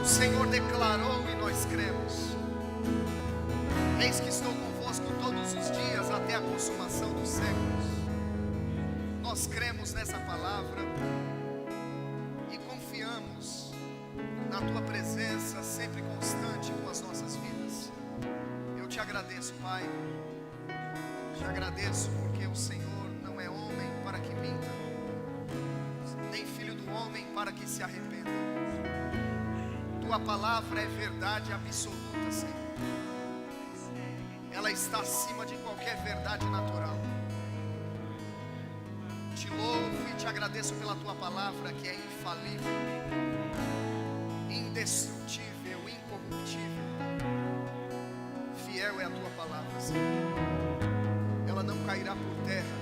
Senhor declarou e nós cremos. Eis que estou convosco todos os dias até a consumação dos séculos. Nós cremos nessa palavra e confiamos na Tua presença sempre constante com as nossas vidas. Eu te agradeço, Pai. Te agradeço porque o Senhor não é homem para que minta, nem filho do homem para que se arrependa. Tua palavra é verdade absoluta, Senhor. Ela está acima de qualquer verdade natural. Te louvo e te agradeço pela Tua palavra que é infalível, indestrutível, incorruptível. Fiel é a Tua palavra, Senhor. Ela não cairá por terra.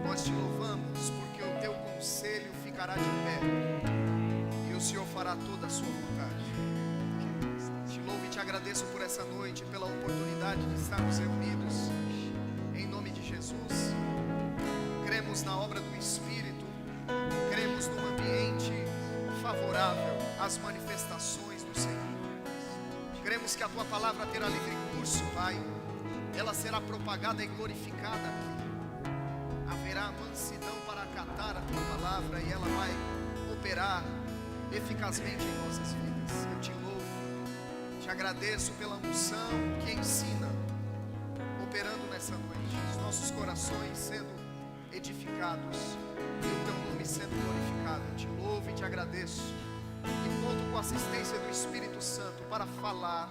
Nós te louvamos porque o Teu conselho ficará de pé e o Senhor fará toda a sua vontade. Te louvo e te agradeço por essa noite, pela oportunidade de estarmos reunidos em nome de Jesus. Cremos na obra do Espírito, cremos num ambiente favorável às manifestações do Senhor. Cremos que a Tua palavra terá livre curso, Pai. Ela será propagada e glorificada aqui. Haverá mansidão para acatar a Tua palavra e ela vai operar eficazmente em nossas vidas. Eu te louvo, te agradeço pela unção que ensina, operando nessa noite, os nossos corações sendo edificados e o Teu nome sendo glorificado. Eu te louvo e te agradeço e conto com a assistência do Espírito Santo para falar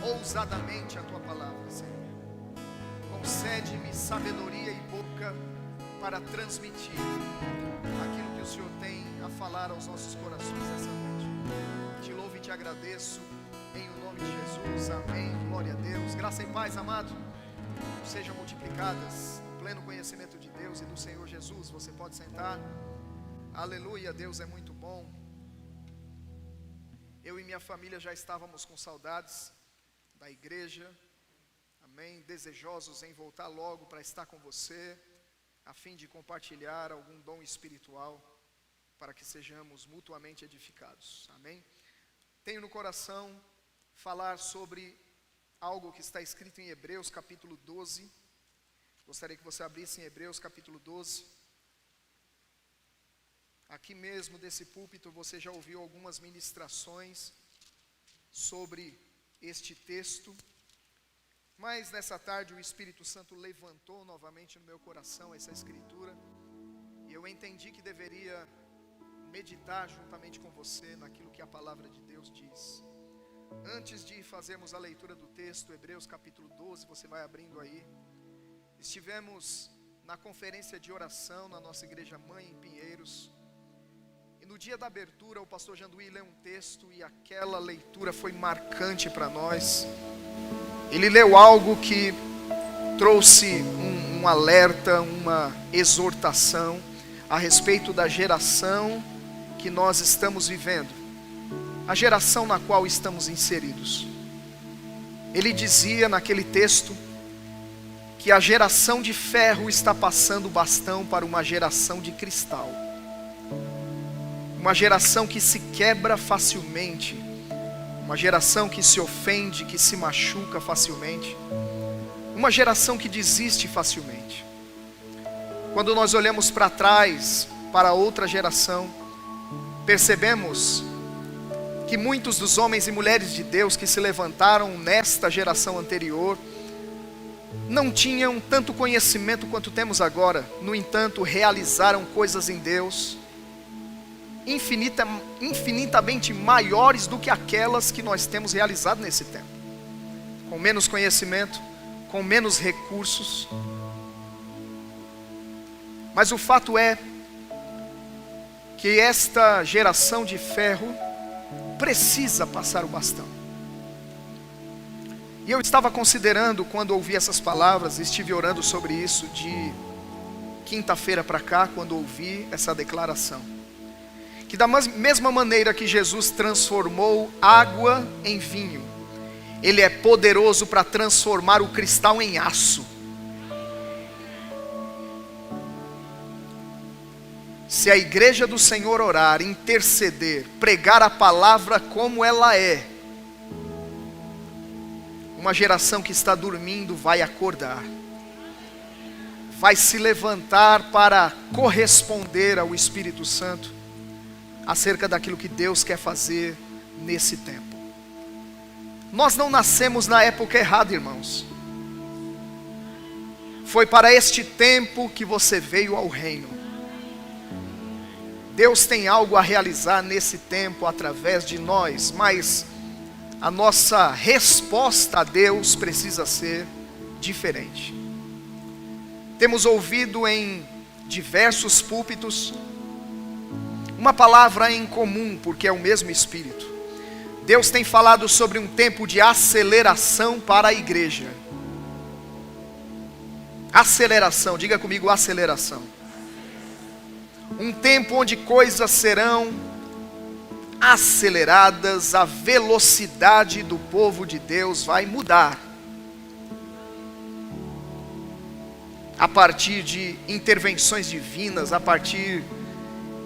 ousadamente a Tua palavra, Senhor. Concede-me sabedoria e boca para transmitir aquilo que o Senhor tem a falar aos nossos corações essa noite. Te louvo e te agradeço em o nome de Jesus. Amém. Glória a Deus. Graça e paz, amado, sejam multiplicadas no pleno conhecimento de Deus e do Senhor Jesus. Você pode sentar. Aleluia, Deus é muito bom. Eu e minha família já estávamos com saudades da igreja. Amém, desejosos em voltar logo para estar com você, a fim de compartilhar algum dom espiritual, para que sejamos mutuamente edificados. Amém. Tenho no coração falar sobre algo que está escrito em Hebreus capítulo 12. Gostaria que você abrisse em Hebreus capítulo 12. Aqui mesmo desse púlpito você já ouviu algumas ministrações sobre este texto. Mas nessa tarde o Espírito Santo levantou novamente no meu coração essa escritura, e eu entendi que deveria meditar juntamente com você naquilo que a palavra de Deus diz. Antes de fazermos a leitura do texto, Hebreus capítulo 12, você vai abrindo aí. Estivemos na conferência de oração na nossa igreja mãe em Pinheiros, e no dia da abertura o pastor Janduí leu um texto, e aquela leitura foi marcante para nós. Ele leu algo que trouxe um alerta, uma exortação a respeito da geração que nós estamos vivendo, a geração na qual estamos inseridos. Ele dizia naquele texto que a geração de ferro está passando o bastão para uma geração de cristal, uma geração que se quebra facilmente, uma geração que se ofende, que se machuca facilmente, uma geração que desiste facilmente. Quando nós olhamos para trás, para outra geração, percebemos que muitos dos homens e mulheres de Deus que se levantaram nesta geração anterior não tinham tanto conhecimento quanto temos agora. No entanto, realizaram coisas em Deus infinitamente maiores do que aquelas que nós temos realizado nesse tempo, com menos conhecimento, com menos recursos. Mas o fato é que esta geração de ferro precisa passar o bastão. E eu estava considerando, quando ouvi essas palavras, estive orando sobre isso de quinta-feira para cá, quando ouvi essa declaração, que da mesma maneira que Jesus transformou água em vinho, Ele é poderoso para transformar o cristal em aço. Se a igreja do Senhor orar, interceder, pregar a palavra como ela é, uma geração que está dormindo vai acordar, vai se levantar para corresponder ao Espírito Santo acerca daquilo que Deus quer fazer nesse tempo. Nós não nascemos na época errada, irmãos. Foi para este tempo que você veio ao reino. Deus tem algo a realizar nesse tempo através de nós, mas a nossa resposta a Deus precisa ser diferente. Temos ouvido em diversos púlpitos uma palavra em comum, porque é o mesmo Espírito. Deus tem falado sobre um tempo de aceleração para a igreja. Aceleração, diga comigo, aceleração. Um tempo onde coisas serão aceleradas, a velocidade do povo de Deus vai mudar. A partir de intervenções divinas, a partir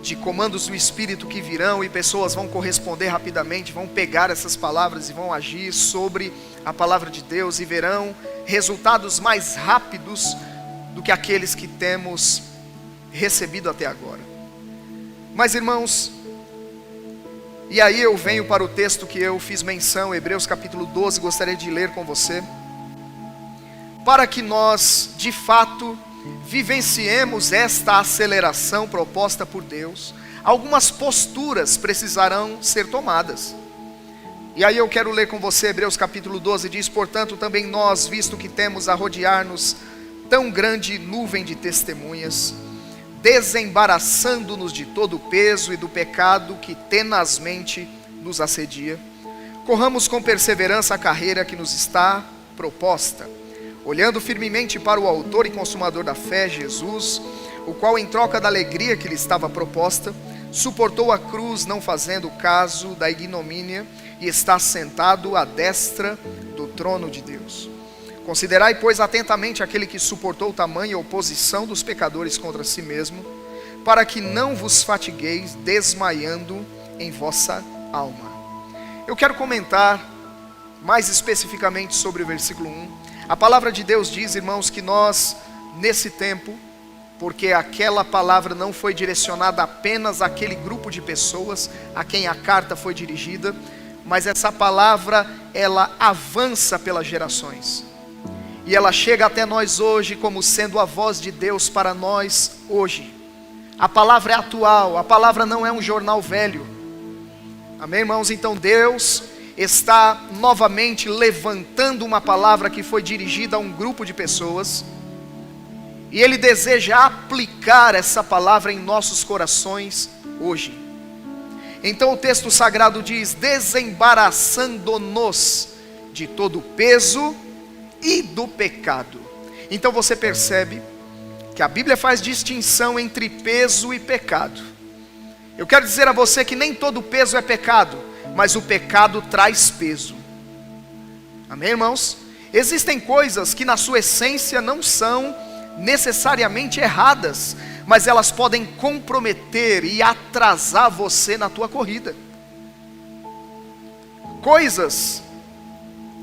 de comandos do Espírito que virão, e pessoas vão corresponder rapidamente, vão pegar essas palavras e vão agir sobre a palavra de Deus, e verão resultados mais rápidos do que aqueles que temos recebido até agora. Mas, irmãos, e aí eu venho para o texto que eu fiz menção, Hebreus capítulo 12, gostaria de ler com você, para que nós, de fato, vivenciemos esta aceleração proposta por Deus. Algumas posturas precisarão ser tomadas. E aí eu quero ler com você, Hebreus capítulo 12, diz: portanto também nós, visto que temos a rodear-nos tão grande nuvem de testemunhas, desembaraçando-nos de todo o peso e do pecado que tenazmente nos assedia, corramos com perseverança a carreira que nos está proposta, olhando firmemente para o autor e consumador da fé, Jesus, o qual, em troca da alegria que lhe estava proposta, suportou a cruz, não fazendo caso da ignomínia, e está sentado à destra do trono de Deus. Considerai, pois, atentamente aquele que suportou tamanha oposição dos pecadores contra si mesmo, para que não vos fatigueis desmaiando em vossa alma. Eu quero comentar mais especificamente sobre o versículo 1. A palavra de Deus diz, irmãos, que nós, nesse tempo, porque aquela palavra não foi direcionada apenas àquele grupo de pessoas a quem a carta foi dirigida, mas essa palavra, ela avança pelas gerações. E ela chega até nós hoje como sendo a voz de Deus para nós hoje. A palavra é atual, a palavra não é um jornal velho. Amém, irmãos? Então Deus está novamente levantando uma palavra que foi dirigida a um grupo de pessoas, e Ele deseja aplicar essa palavra em nossos corações hoje. Então o texto sagrado diz: desembaraçando-nos de todo o peso e do pecado. Então você percebe que a Bíblia faz distinção entre peso e pecado. Eu quero dizer a você que nem todo peso é pecado, mas o pecado traz peso. Amém, irmãos? Existem coisas que na sua essência não são necessariamente erradas, mas elas podem comprometer e atrasar você na tua corrida. Coisas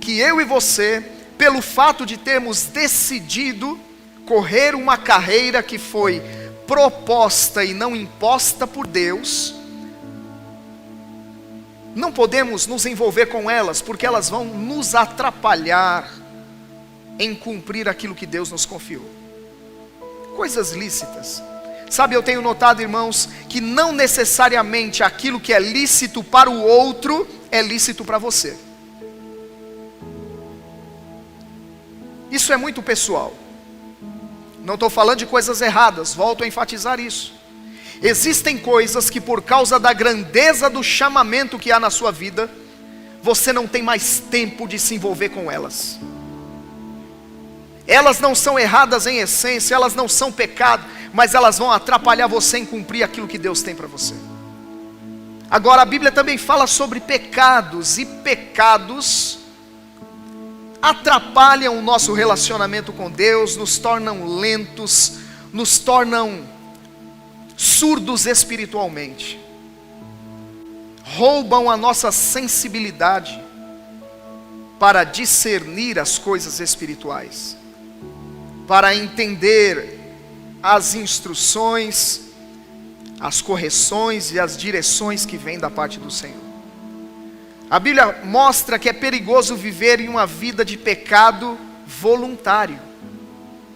que eu e você, pelo fato de termos decidido correr uma carreira que foi proposta e não imposta por Deus, não podemos nos envolver com elas, porque elas vão nos atrapalhar em cumprir aquilo que Deus nos confiou. Coisas lícitas. Sabe, eu tenho notado, irmãos, que não necessariamente aquilo que é lícito para o outro é lícito para você. Isso é muito pessoal. Não estou falando de coisas erradas, volto a enfatizar isso. Existem coisas que, por causa da grandeza do chamamento que há na sua vida, você não tem mais tempo de se envolver com elas. Elas não são erradas em essência, elas não são pecado, mas elas vão atrapalhar você em cumprir aquilo que Deus tem para você. Agora a Bíblia também fala sobre pecados, e pecados atrapalham o nosso relacionamento com Deus, nos tornam lentos, nos tornam surdos espiritualmente, roubam a nossa sensibilidade para discernir as coisas espirituais, para entender as instruções, as correções e as direções que vêm da parte do Senhor. A Bíblia mostra que é perigoso viver em uma vida de pecado voluntário.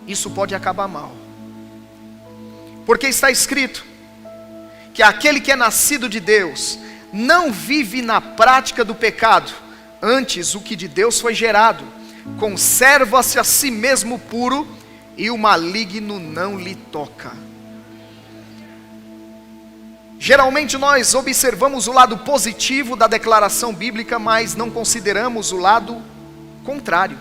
Isso pode acabar mal, porque está escrito que aquele que é nascido de Deus não vive na prática do pecado. Antes, o que de Deus foi gerado conserva-se a si mesmo puro, e o maligno não lhe toca. Geralmente nós observamos o lado positivo da declaração bíblica, mas não consideramos o lado contrário.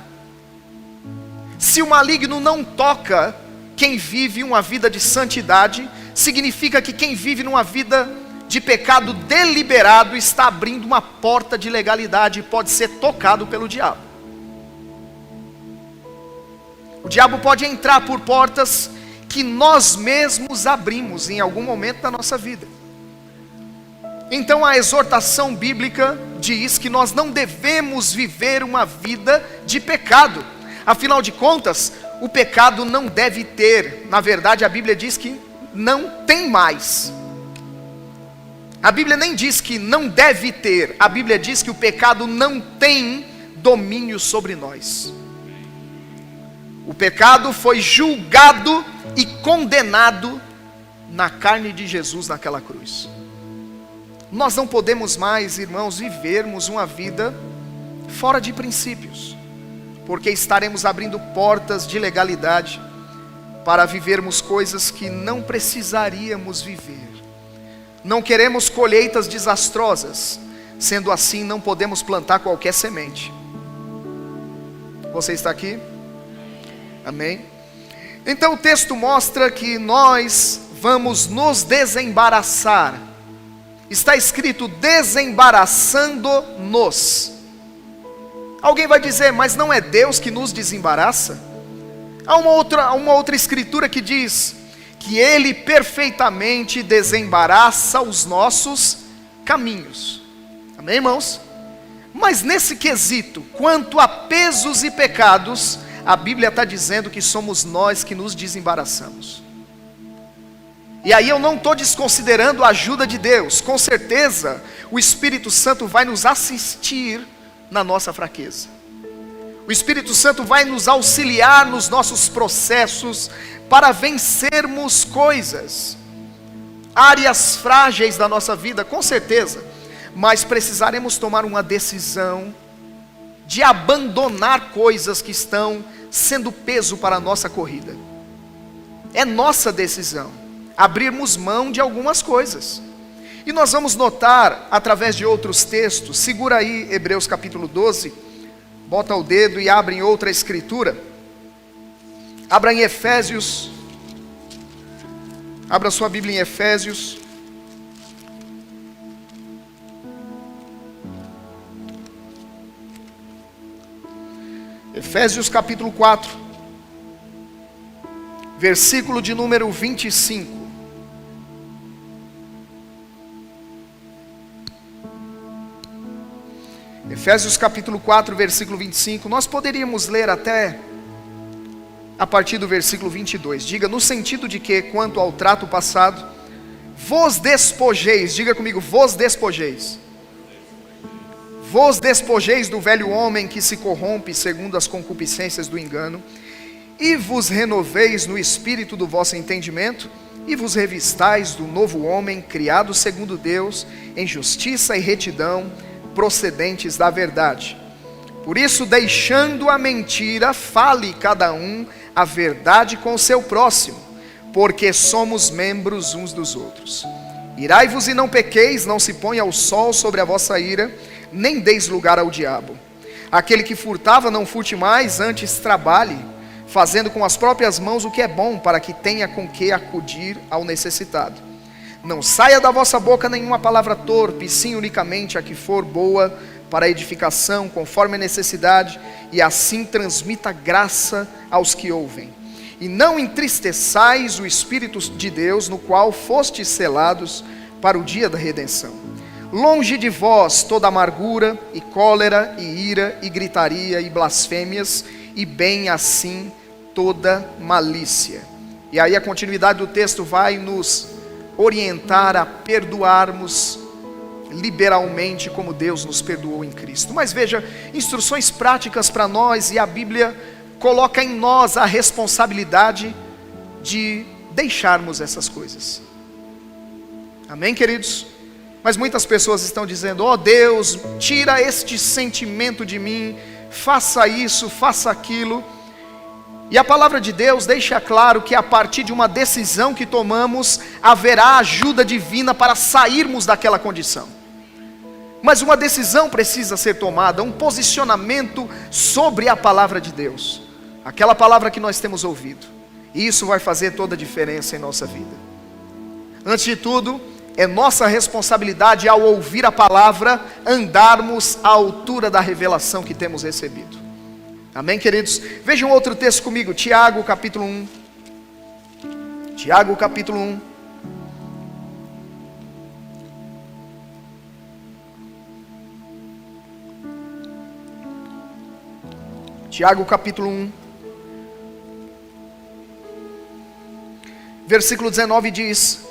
Se o maligno não toca quem vive uma vida de santidade, significa que quem vive numa vida de pecado deliberado está abrindo uma porta de legalidade e pode ser tocado pelo diabo. O diabo pode entrar por portas que nós mesmos abrimos em algum momento da nossa vida. Então a exortação bíblica diz que nós não devemos viver uma vida de pecado. Afinal de contas, o pecado não deve ter. Na verdade, a Bíblia diz que não tem mais. A Bíblia nem diz que não deve ter. A Bíblia diz que o pecado não tem domínio sobre nós. O pecado foi julgado e condenado na carne de Jesus naquela cruz. Nós não podemos mais, irmãos, vivermos uma vida fora de princípios, porque estaremos abrindo portas de legalidade para vivermos coisas que não precisaríamos viver. Não queremos colheitas desastrosas, sendo assim não podemos plantar qualquer semente. Você está aqui? Amém? Então o texto mostra que nós vamos nos desembaraçar. Está escrito desembaraçando-nos. Alguém vai dizer, mas não é Deus que nos desembaraça? Há uma outra escritura que diz que Ele perfeitamente desembaraça os nossos caminhos. Amém, irmãos? Mas nesse quesito, quanto a pesos e pecados, a Bíblia está dizendo que somos nós que nos desembaraçamos. E aí eu não estou desconsiderando a ajuda de Deus. Com certeza o Espírito Santo vai nos assistir na nossa fraqueza. O Espírito Santo vai nos auxiliar nos nossos processos para vencermos coisas, áreas frágeis da nossa vida, com certeza. Mas precisaremos tomar uma decisão de abandonar coisas que estão sendo peso para a nossa corrida. É nossa decisão abrirmos mão de algumas coisas. E nós vamos notar através de outros textos. Segura aí Hebreus capítulo 12, bota o dedo e abre em outra escritura. Abra em Efésios, abra sua Bíblia em Efésios. Efésios capítulo 4, versículo de número 25. Efésios capítulo 4, versículo 25. Nós poderíamos ler até a partir do versículo 22. Diga, no sentido de que, quanto ao trato passado, vos despojeis. Diga comigo, vos despojeis. Vos despojeis do velho homem que se corrompe segundo as concupiscências do engano, e vos renoveis no espírito do vosso entendimento, e vos revistais do novo homem, criado segundo Deus, em justiça e retidão, procedentes da verdade. Por isso, deixando a mentira, fale cada um a verdade com o seu próximo, porque somos membros uns dos outros. Irai-vos e não pequeis, não se ponha o sol sobre a vossa ira, nem deis lugar ao diabo. Aquele que furtava, não furte mais, antes trabalhe, fazendo com as próprias mãos o que é bom, para que tenha com que acudir ao necessitado. Não saia da vossa boca nenhuma palavra torpe, sim unicamente a que for boa para a edificação, conforme a necessidade, e assim transmita graça aos que ouvem. e não entristeçais o Espírito de Deus, no qual fostes selados para o dia da redenção. Longe de vós toda amargura, e cólera, e ira, e gritaria, e blasfêmias, e bem assim toda malícia. E aí a continuidade do texto vai nos orientar a perdoarmos liberalmente como Deus nos perdoou em Cristo. Mas veja, instruções práticas para nós, e a Bíblia coloca em nós a responsabilidade de deixarmos essas coisas. Amém, queridos? Mas muitas pessoas estão dizendo: ó Deus, tira este sentimento de mim, faça isso, faça aquilo. E a palavra de Deus deixa claro que a partir de uma decisão que tomamos, haverá ajuda divina para sairmos daquela condição. Mas uma decisão precisa ser tomada, um posicionamento sobre a palavra de Deus, aquela palavra que nós temos ouvido, e isso vai fazer toda a diferença em nossa vida. Antes de tudo, é nossa responsabilidade, ao ouvir a palavra, andarmos à altura da revelação que temos recebido. Amém, queridos? Vejam outro texto comigo, Tiago capítulo 1. Tiago capítulo 1. Tiago capítulo 1. Versículo 19 diz: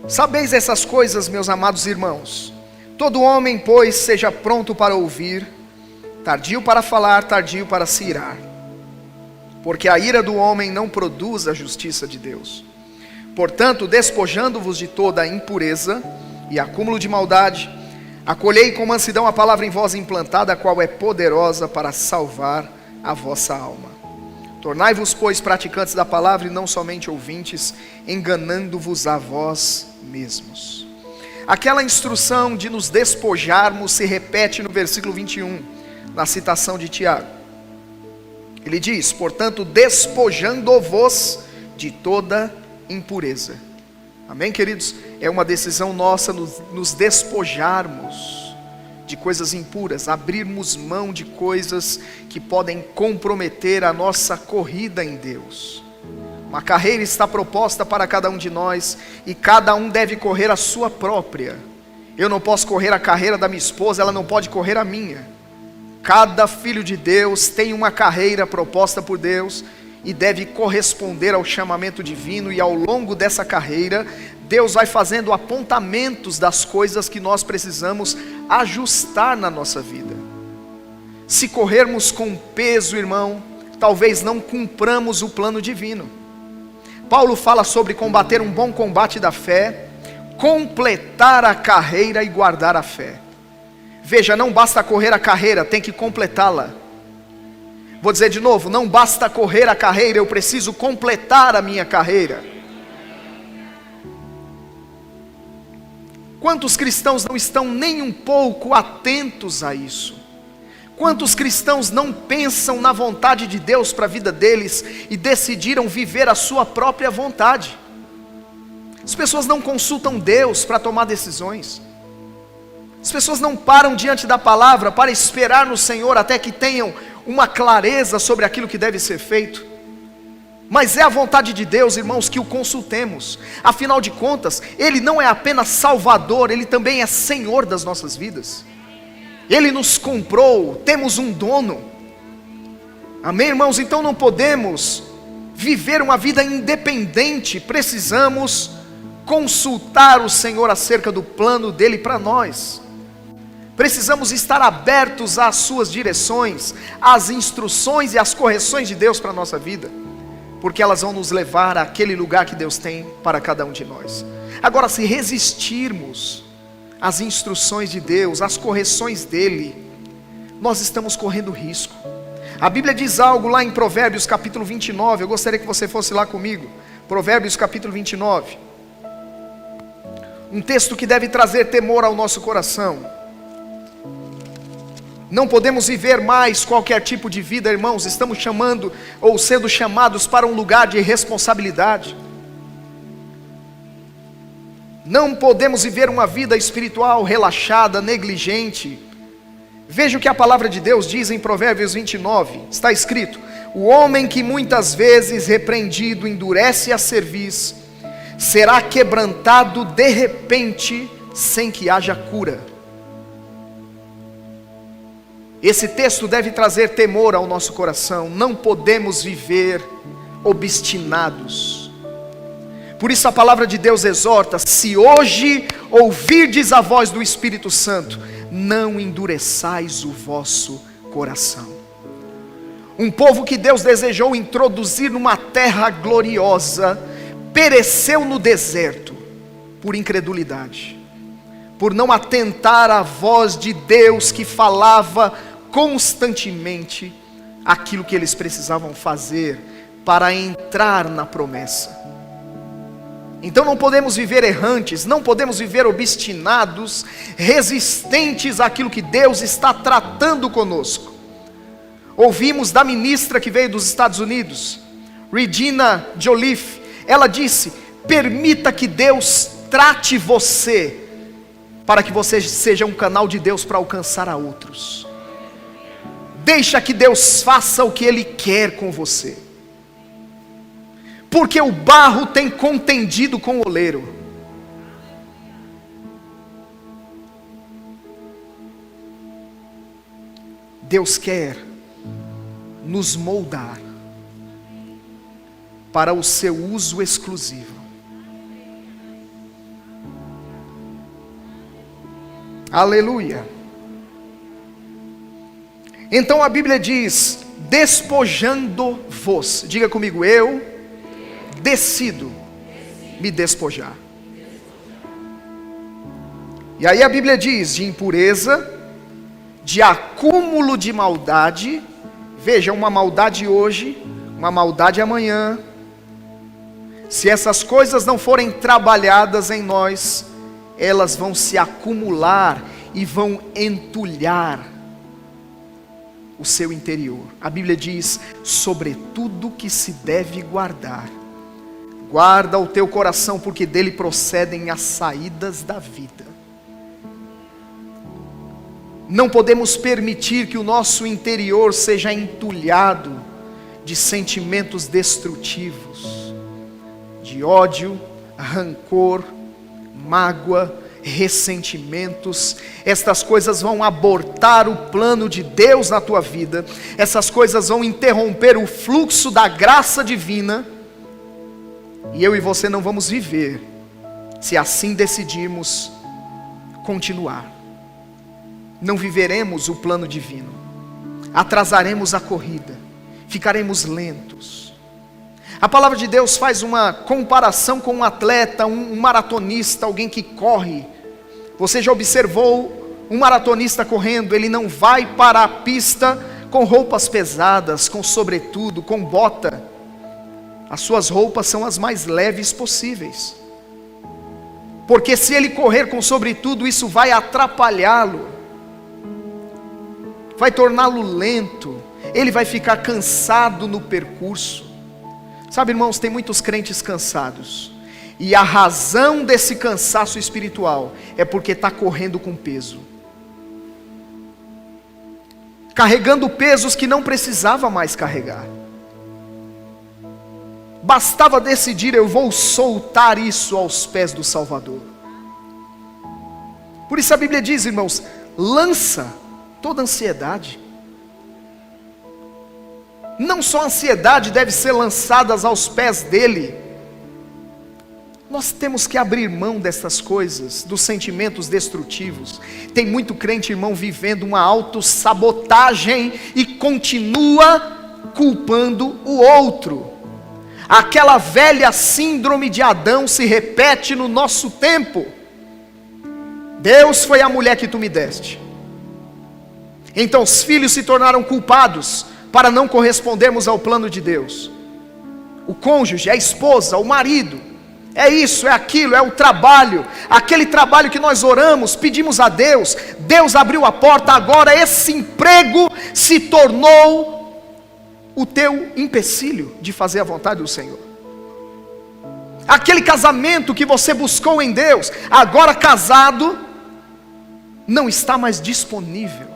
sabeis essas coisas, meus amados irmãos. Todo homem, pois, seja pronto para ouvir, tardio para falar, tardio para se irar. Porque a ira do homem não produz a justiça de Deus. Portanto, despojando-vos de toda a impureza e acúmulo de maldade, acolhei com mansidão a palavra em vós implantada, a qual é poderosa para salvar a vossa alma. Tornai-vos, pois, praticantes da palavra e não somente ouvintes, enganando-vos a vós mesmos. Aquela instrução de nos despojarmos se repete no versículo 21, na citação de Tiago. Ele diz: portanto, despojando-vos de toda impureza. Amém, queridos? É uma decisão nossa nos despojarmos de coisas impuras, abrirmos mão de coisas que podem comprometer a nossa corrida em Deus. Uma carreira está proposta para cada um de nós, e cada um deve correr a sua própria. Eu não posso correr a carreira da minha esposa, ela não pode correr a minha. Cada filho de Deus tem uma carreira proposta por Deus e deve corresponder ao chamamento divino, e ao longo dessa carreira, Deus vai fazendo apontamentos das coisas que nós precisamos ajustar na nossa vida. Se corrermos com peso, irmão, talvez não cumpramos o plano divino. Paulo fala sobre combater um bom combate da fé, completar a carreira e guardar a fé. Veja, não basta correr a carreira, tem que completá-la. Vou dizer de novo, não basta correr a carreira, eu preciso completar a minha carreira. Quantos cristãos não estão nem um pouco atentos a isso? Quantos cristãos não pensam na vontade de Deus para a vida deles e decidiram viver a sua própria vontade? As pessoas não consultam Deus para tomar decisões. As pessoas não param diante da palavra para esperar no Senhor até que tenham uma clareza sobre aquilo que deve ser feito. Mas é a vontade de Deus, irmãos, que o consultemos. Afinal de contas, Ele não é apenas Salvador, Ele também é Senhor das nossas vidas. Ele nos comprou, temos um dono. Amém, irmãos? Então não podemos viver uma vida independente, precisamos consultar o Senhor acerca do plano dEle para nós. Precisamos estar abertos às suas direções, às instruções e às correções de Deus para a nossa vida, porque elas vão nos levar àquele lugar que Deus tem para cada um de nós. Agora, se resistirmos às instruções de Deus, às correções dEle, nós estamos correndo risco. A Bíblia diz algo lá em Provérbios capítulo 29, eu gostaria que você fosse lá comigo. Provérbios capítulo 29. Um texto que deve trazer temor ao nosso coração. Não podemos viver mais qualquer tipo de vida, irmãos. Estamos chamando ou sendo chamados para um lugar de responsabilidade. Não podemos viver uma vida espiritual relaxada, negligente. Veja o que a palavra de Deus diz em Provérbios 29. Está escrito: O homem que muitas vezes repreendido endurece a cerviz, será quebrantado de repente, sem que haja cura. Esse texto deve trazer temor ao nosso coração. Não podemos viver obstinados. Por isso a palavra de Deus exorta: se hoje ouvirdes a voz do Espírito Santo, não endureçais o vosso coração. Um povo que Deus desejou introduzir numa terra gloriosa, pereceu no deserto, por incredulidade, por não atentar à voz de Deus que falava constantemente aquilo que eles precisavam fazer para entrar na promessa. Então não podemos viver errantes, não podemos viver obstinados, resistentes àquilo que Deus está tratando conosco. Ouvimos da ministra que veio dos Estados Unidos, Regina Jolliffe. Ela disse: permita que Deus trate você, para que você seja um canal de Deus para alcançar a outros. Deixa que Deus faça o que Ele quer com você, porque o barro tem contendido com o oleiro. Deus quer nos moldar para o seu uso exclusivo. Aleluia. Então a Bíblia diz: despojando-vos. Diga comigo: eu decido me despojar. E aí a Bíblia diz: de impureza, de acúmulo de maldade. Veja, uma maldade hoje, uma maldade amanhã. Se essas coisas não forem trabalhadas em nós, elas vão se acumular e vão entulhar o seu interior. A Bíblia diz: sobretudo que se deve guardar, guarda o teu coração, porque dele procedem as saídas da vida. Não podemos permitir que o nosso interior seja entulhado de sentimentos destrutivos, de ódio, rancor, mágoa, ressentimentos. Estas coisas vão abortar o plano de Deus na tua vida. Essas coisas vão interromper o fluxo da graça divina, e eu e você não vamos viver se assim decidirmos continuar. Não viveremos o plano divino, atrasaremos a corrida, ficaremos lentos. A palavra de Deus faz uma comparação com um atleta, um maratonista, alguém que corre. Você já observou um maratonista correndo? Ele não vai para a pista com roupas pesadas, com sobretudo, com bota. As suas roupas são as mais leves possíveis, porque se ele correr com sobretudo, isso vai atrapalhá-lo, vai torná-lo lento, ele vai ficar cansado no percurso. Sabe, irmãos, tem muitos crentes cansados, e a razão desse cansaço espiritual é porque está correndo com peso, carregando pesos que não precisava mais carregar. Bastava decidir: eu vou soltar isso aos pés do Salvador. Por isso a Bíblia diz, irmãos, lança toda ansiedade. Não só a ansiedade deve ser lançada aos pés dele. Nós temos que abrir mão dessas coisas, dos sentimentos destrutivos. Tem muito crente, irmão, vivendo uma autossabotagem e continua culpando o outro. Aquela velha síndrome de Adão se repete no nosso tempo. Deus foi a mulher que tu me deste. Então os filhos se tornaram culpados para não correspondermos ao plano de Deus. O cônjuge, a esposa, o marido, é isso, é aquilo, é o trabalho. Aquele trabalho que nós oramos, pedimos a Deus, Deus abriu a porta, agora esse emprego se tornou o teu empecilho de fazer a vontade do Senhor. Aquele casamento que você buscou em Deus, agora casado, não está mais disponível.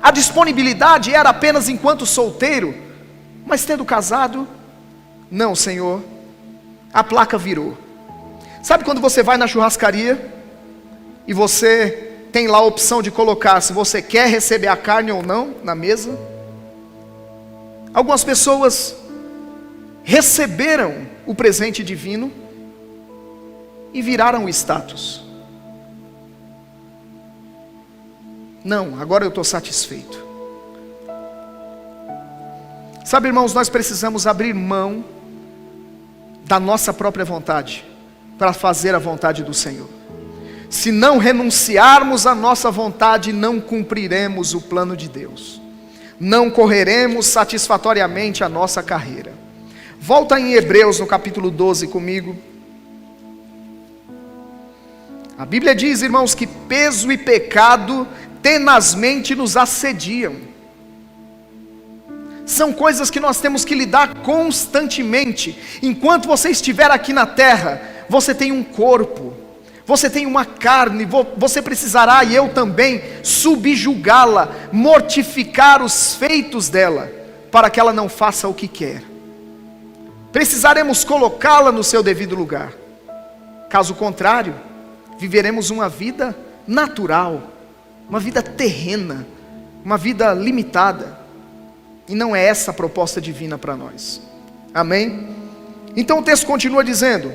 A disponibilidade era apenas enquanto solteiro. Mas tendo casado, não, Senhor, a placa virou. Sabe quando você vai na churrascaria e você tem lá a opção de colocar se você quer receber a carne ou não na mesa? Algumas pessoas receberam o presente divino e viraram o status. Não, agora eu estou satisfeito. Sabe, irmãos, nós precisamos abrir mão da nossa própria vontade para fazer a vontade do Senhor. Se não renunciarmos à nossa vontade, não cumpriremos o plano de Deus. Não correremos satisfatoriamente a nossa carreira. Volta em Hebreus no capítulo 12 comigo. A Bíblia diz, irmãos, que peso e pecado tenazmente nos assediam. São coisas que nós temos que lidar constantemente. Enquanto você estiver aqui na terra, você tem um corpo, você tem uma carne, você precisará, e eu também, subjugá-la, mortificar os feitos dela, para que ela não faça o que quer. Precisaremos colocá-la no seu devido lugar. Caso contrário, viveremos uma vida natural, uma vida terrena, uma vida limitada. E não é essa a proposta divina para nós. Amém? Então o texto continua dizendo: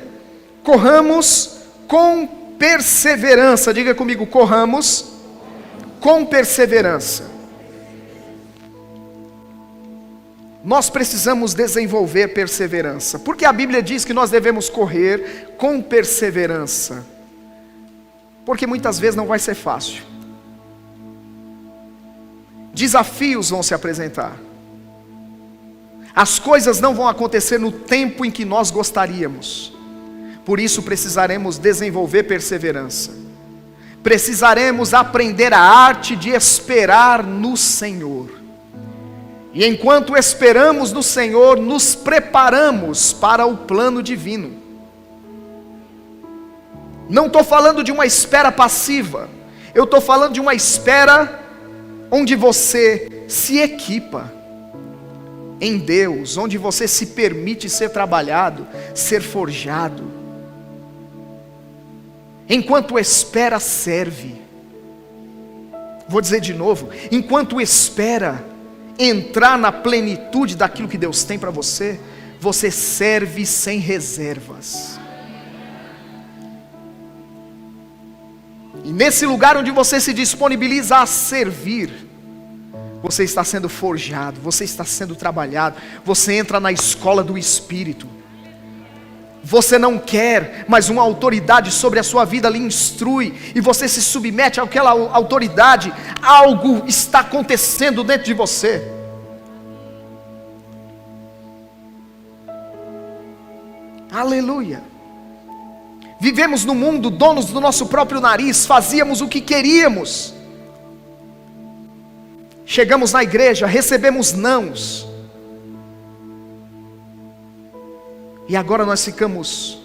corramos com perseverança. Diga comigo, corramos com perseverança. Nós precisamos desenvolver perseverança. Porque a Bíblia diz que nós devemos correr com perseverança. Porque muitas vezes não vai ser fácil. Desafios vão se apresentar. As coisas não vão acontecer no tempo em que nós gostaríamos. Por isso precisaremos desenvolver perseverança. Precisaremos aprender a arte de esperar no Senhor. E enquanto esperamos no Senhor, nos preparamos para o plano divino. Não estou falando de uma espera passiva. Eu estou falando de uma espera onde você se equipa em Deus, onde você se permite ser trabalhado, ser forjado. Enquanto espera, serve. Vou dizer de novo: enquanto espera entrar na plenitude daquilo que Deus tem para você, você serve sem reservas. E nesse lugar onde você se disponibiliza a servir, você está sendo forjado, você está sendo trabalhado, você entra na escola do Espírito. Você não quer, mas uma autoridade sobre a sua vida lhe instrui, e você se submete àquela autoridade. Algo está acontecendo dentro de você. Aleluia. Vivemos no mundo donos do nosso próprio nariz, fazíamos o que queríamos. Chegamos na igreja, recebemos nãos. E agora nós ficamos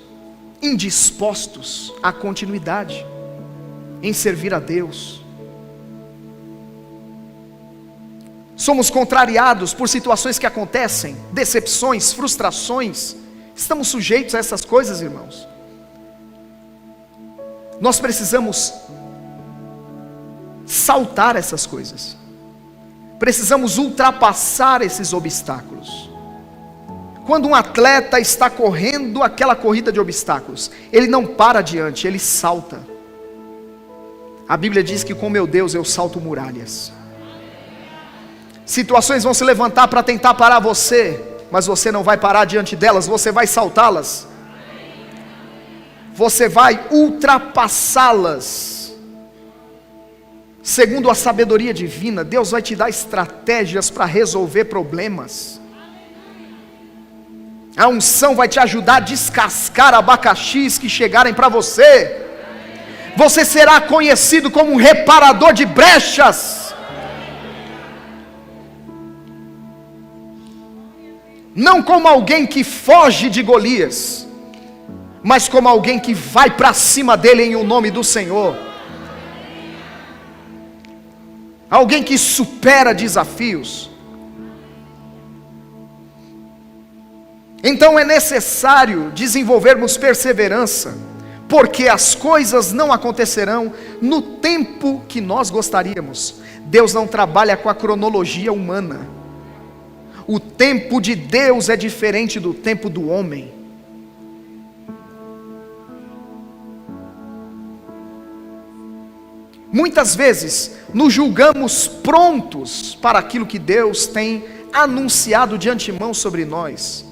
indispostos à continuidade, em servir a Deus. Somos contrariados por situações que acontecem, decepções, frustrações. Estamos sujeitos a essas coisas, irmãos. Nós precisamos saltar essas coisas. Precisamos ultrapassar esses obstáculos. Quando um atleta está correndo aquela corrida de obstáculos, ele não para adiante, ele salta. A Bíblia diz que com meu Deus eu salto muralhas. Situações vão se levantar para tentar parar você, mas você não vai parar diante delas, você vai saltá-las. Você vai ultrapassá-las. Segundo a sabedoria divina, Deus vai te dar estratégias para resolver problemas. A unção vai te ajudar a descascar abacaxis que chegarem para você. Você será conhecido como um reparador de brechas. Não como alguém que foge de Golias, mas como alguém que vai para cima dele em o nome do Senhor. Alguém que supera desafios. Então é necessário desenvolvermos perseverança, porque as coisas não acontecerão no tempo que nós gostaríamos. Deus não trabalha com a cronologia humana. O tempo de Deus é diferente do tempo do homem. Muitas vezes nos julgamos prontos para aquilo que Deus tem anunciado de antemão sobre nós,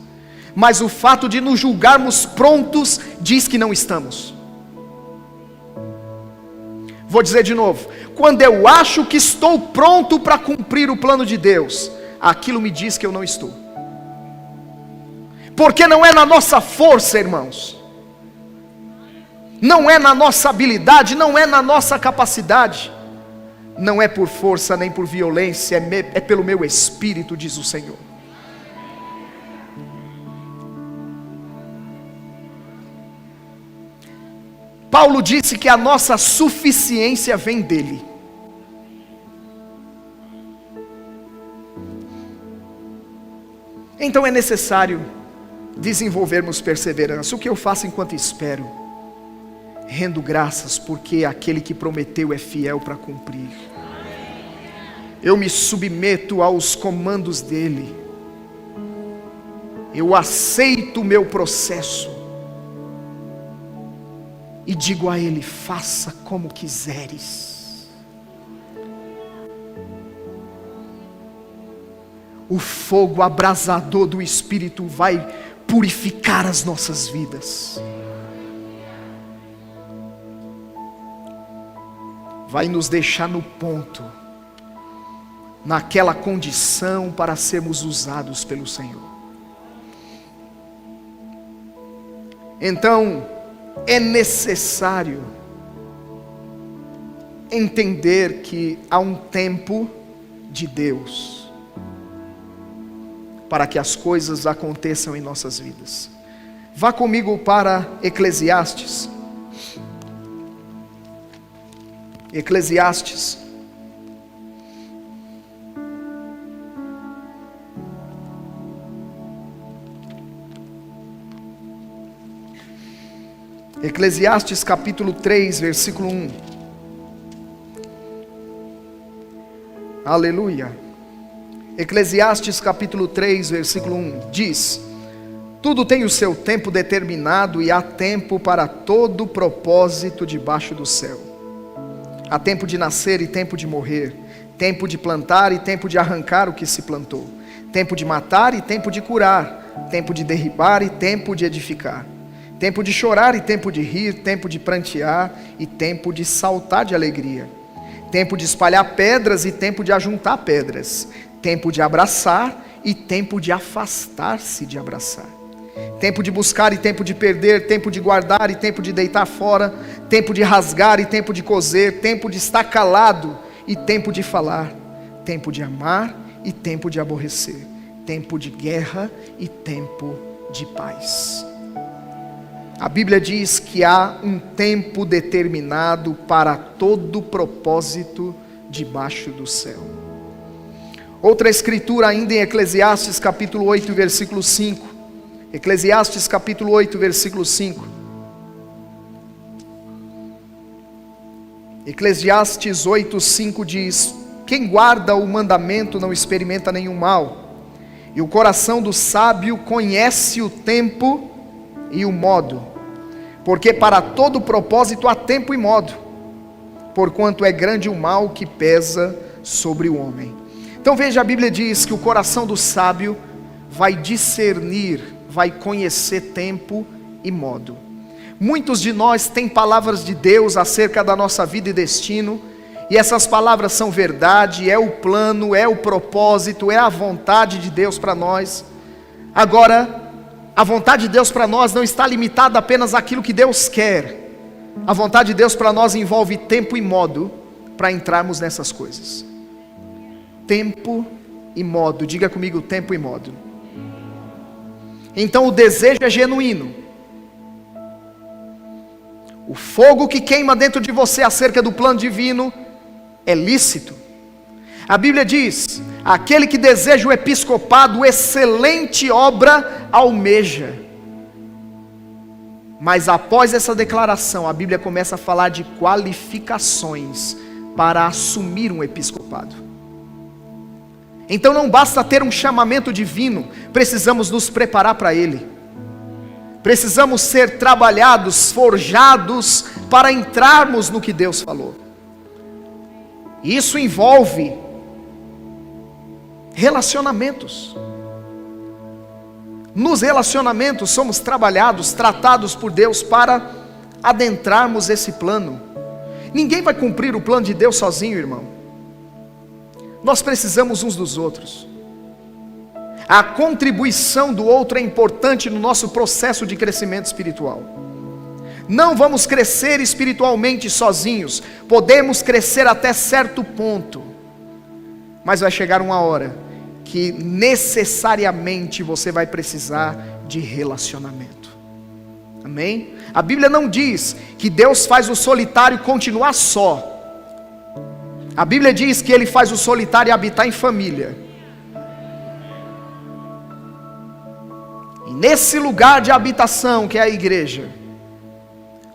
mas o fato de nos julgarmos prontos diz que não estamos. Vou dizer de novo: quando eu acho que estou pronto para cumprir o plano de Deus, aquilo me diz que eu não estou, porque não é na nossa força, irmãos, não é na nossa habilidade, não é na nossa capacidade, não é por força nem por violência, é pelo meu espírito, diz o Senhor. Paulo disse que a nossa suficiência vem dele. Então é necessário desenvolvermos perseverança. O que eu faço enquanto espero? Rendo graças, porque aquele que prometeu é fiel para cumprir. Eu me submeto aos comandos dele. Eu aceito o meu processo. E digo a ele: faça como quiseres. O fogo abrasador do Espírito vai purificar as nossas vidas. Vai nos deixar no ponto, naquela condição para sermos usados pelo Senhor. Então, é necessário entender que há um tempo de Deus para que as coisas aconteçam em nossas vidas. Vá comigo para Eclesiastes. Eclesiastes. Eclesiastes capítulo 3, versículo 1. Aleluia. Eclesiastes capítulo 3, versículo 1 diz: tudo tem o seu tempo determinado e há tempo para todo propósito debaixo do céu. Há tempo de nascer e tempo de morrer, tempo de plantar e tempo de arrancar o que se plantou, tempo de matar e tempo de curar, tempo de derribar e tempo de edificar, tempo de chorar e tempo de rir, tempo de prantear e tempo de saltar de alegria, tempo de espalhar pedras e tempo de ajuntar pedras, tempo de abraçar e tempo de afastar-se de abraçar, tempo de buscar e tempo de perder, tempo de guardar e tempo de deitar fora, tempo de rasgar e tempo de coser, tempo de estar calado e tempo de falar, tempo de amar e tempo de aborrecer, tempo de guerra e tempo de paz. A Bíblia diz que há um tempo determinado para todo propósito debaixo do céu. Outra escritura ainda em Eclesiastes capítulo 8, versículo 5. Eclesiastes capítulo 8, versículo 5. Eclesiastes 8, 5 diz: quem guarda o mandamento não experimenta nenhum mal, e o coração do sábio conhece o tempo e o modo, porque para todo propósito há tempo e modo, porquanto é grande o mal que pesa sobre o homem. Então veja, a Bíblia diz que o coração do sábio vai discernir, vai conhecer tempo e modo. Muitos de nós têm palavras de Deus acerca da nossa vida e destino, e essas palavras são verdade, é o plano, é o propósito, é a vontade de Deus para nós. Agora, a vontade de Deus para nós não está limitada apenas àquilo que Deus quer. A vontade de Deus para nós envolve tempo e modo para entrarmos nessas coisas. Tempo e modo, diga comigo, tempo e modo. Então o desejo é genuíno. O fogo que queima dentro de você acerca do plano divino é lícito. A Bíblia diz: aquele que deseja o episcopado, excelente obra almeja. Mas após essa declaração, a Bíblia começa a falar de qualificações para assumir um episcopado. Então não basta ter um chamamento divino, precisamos nos preparar para ele. Precisamos ser trabalhados, forjados, para entrarmos no que Deus falou. Isso envolve relacionamentos. Nos relacionamentos somos trabalhados, tratados por Deus para adentrarmos esse plano. Ninguém vai cumprir o plano de Deus sozinho, irmão. Nós precisamos uns dos outros. A contribuição do outro é importante no nosso processo de crescimento espiritual. Não vamos crescer espiritualmente sozinhos. Podemos crescer até certo ponto, mas vai chegar uma hora que necessariamente você vai precisar de relacionamento. Amém? A Bíblia não diz que Deus faz o solitário continuar só. A Bíblia diz que Ele faz o solitário habitar em família. E nesse lugar de habitação que é a igreja,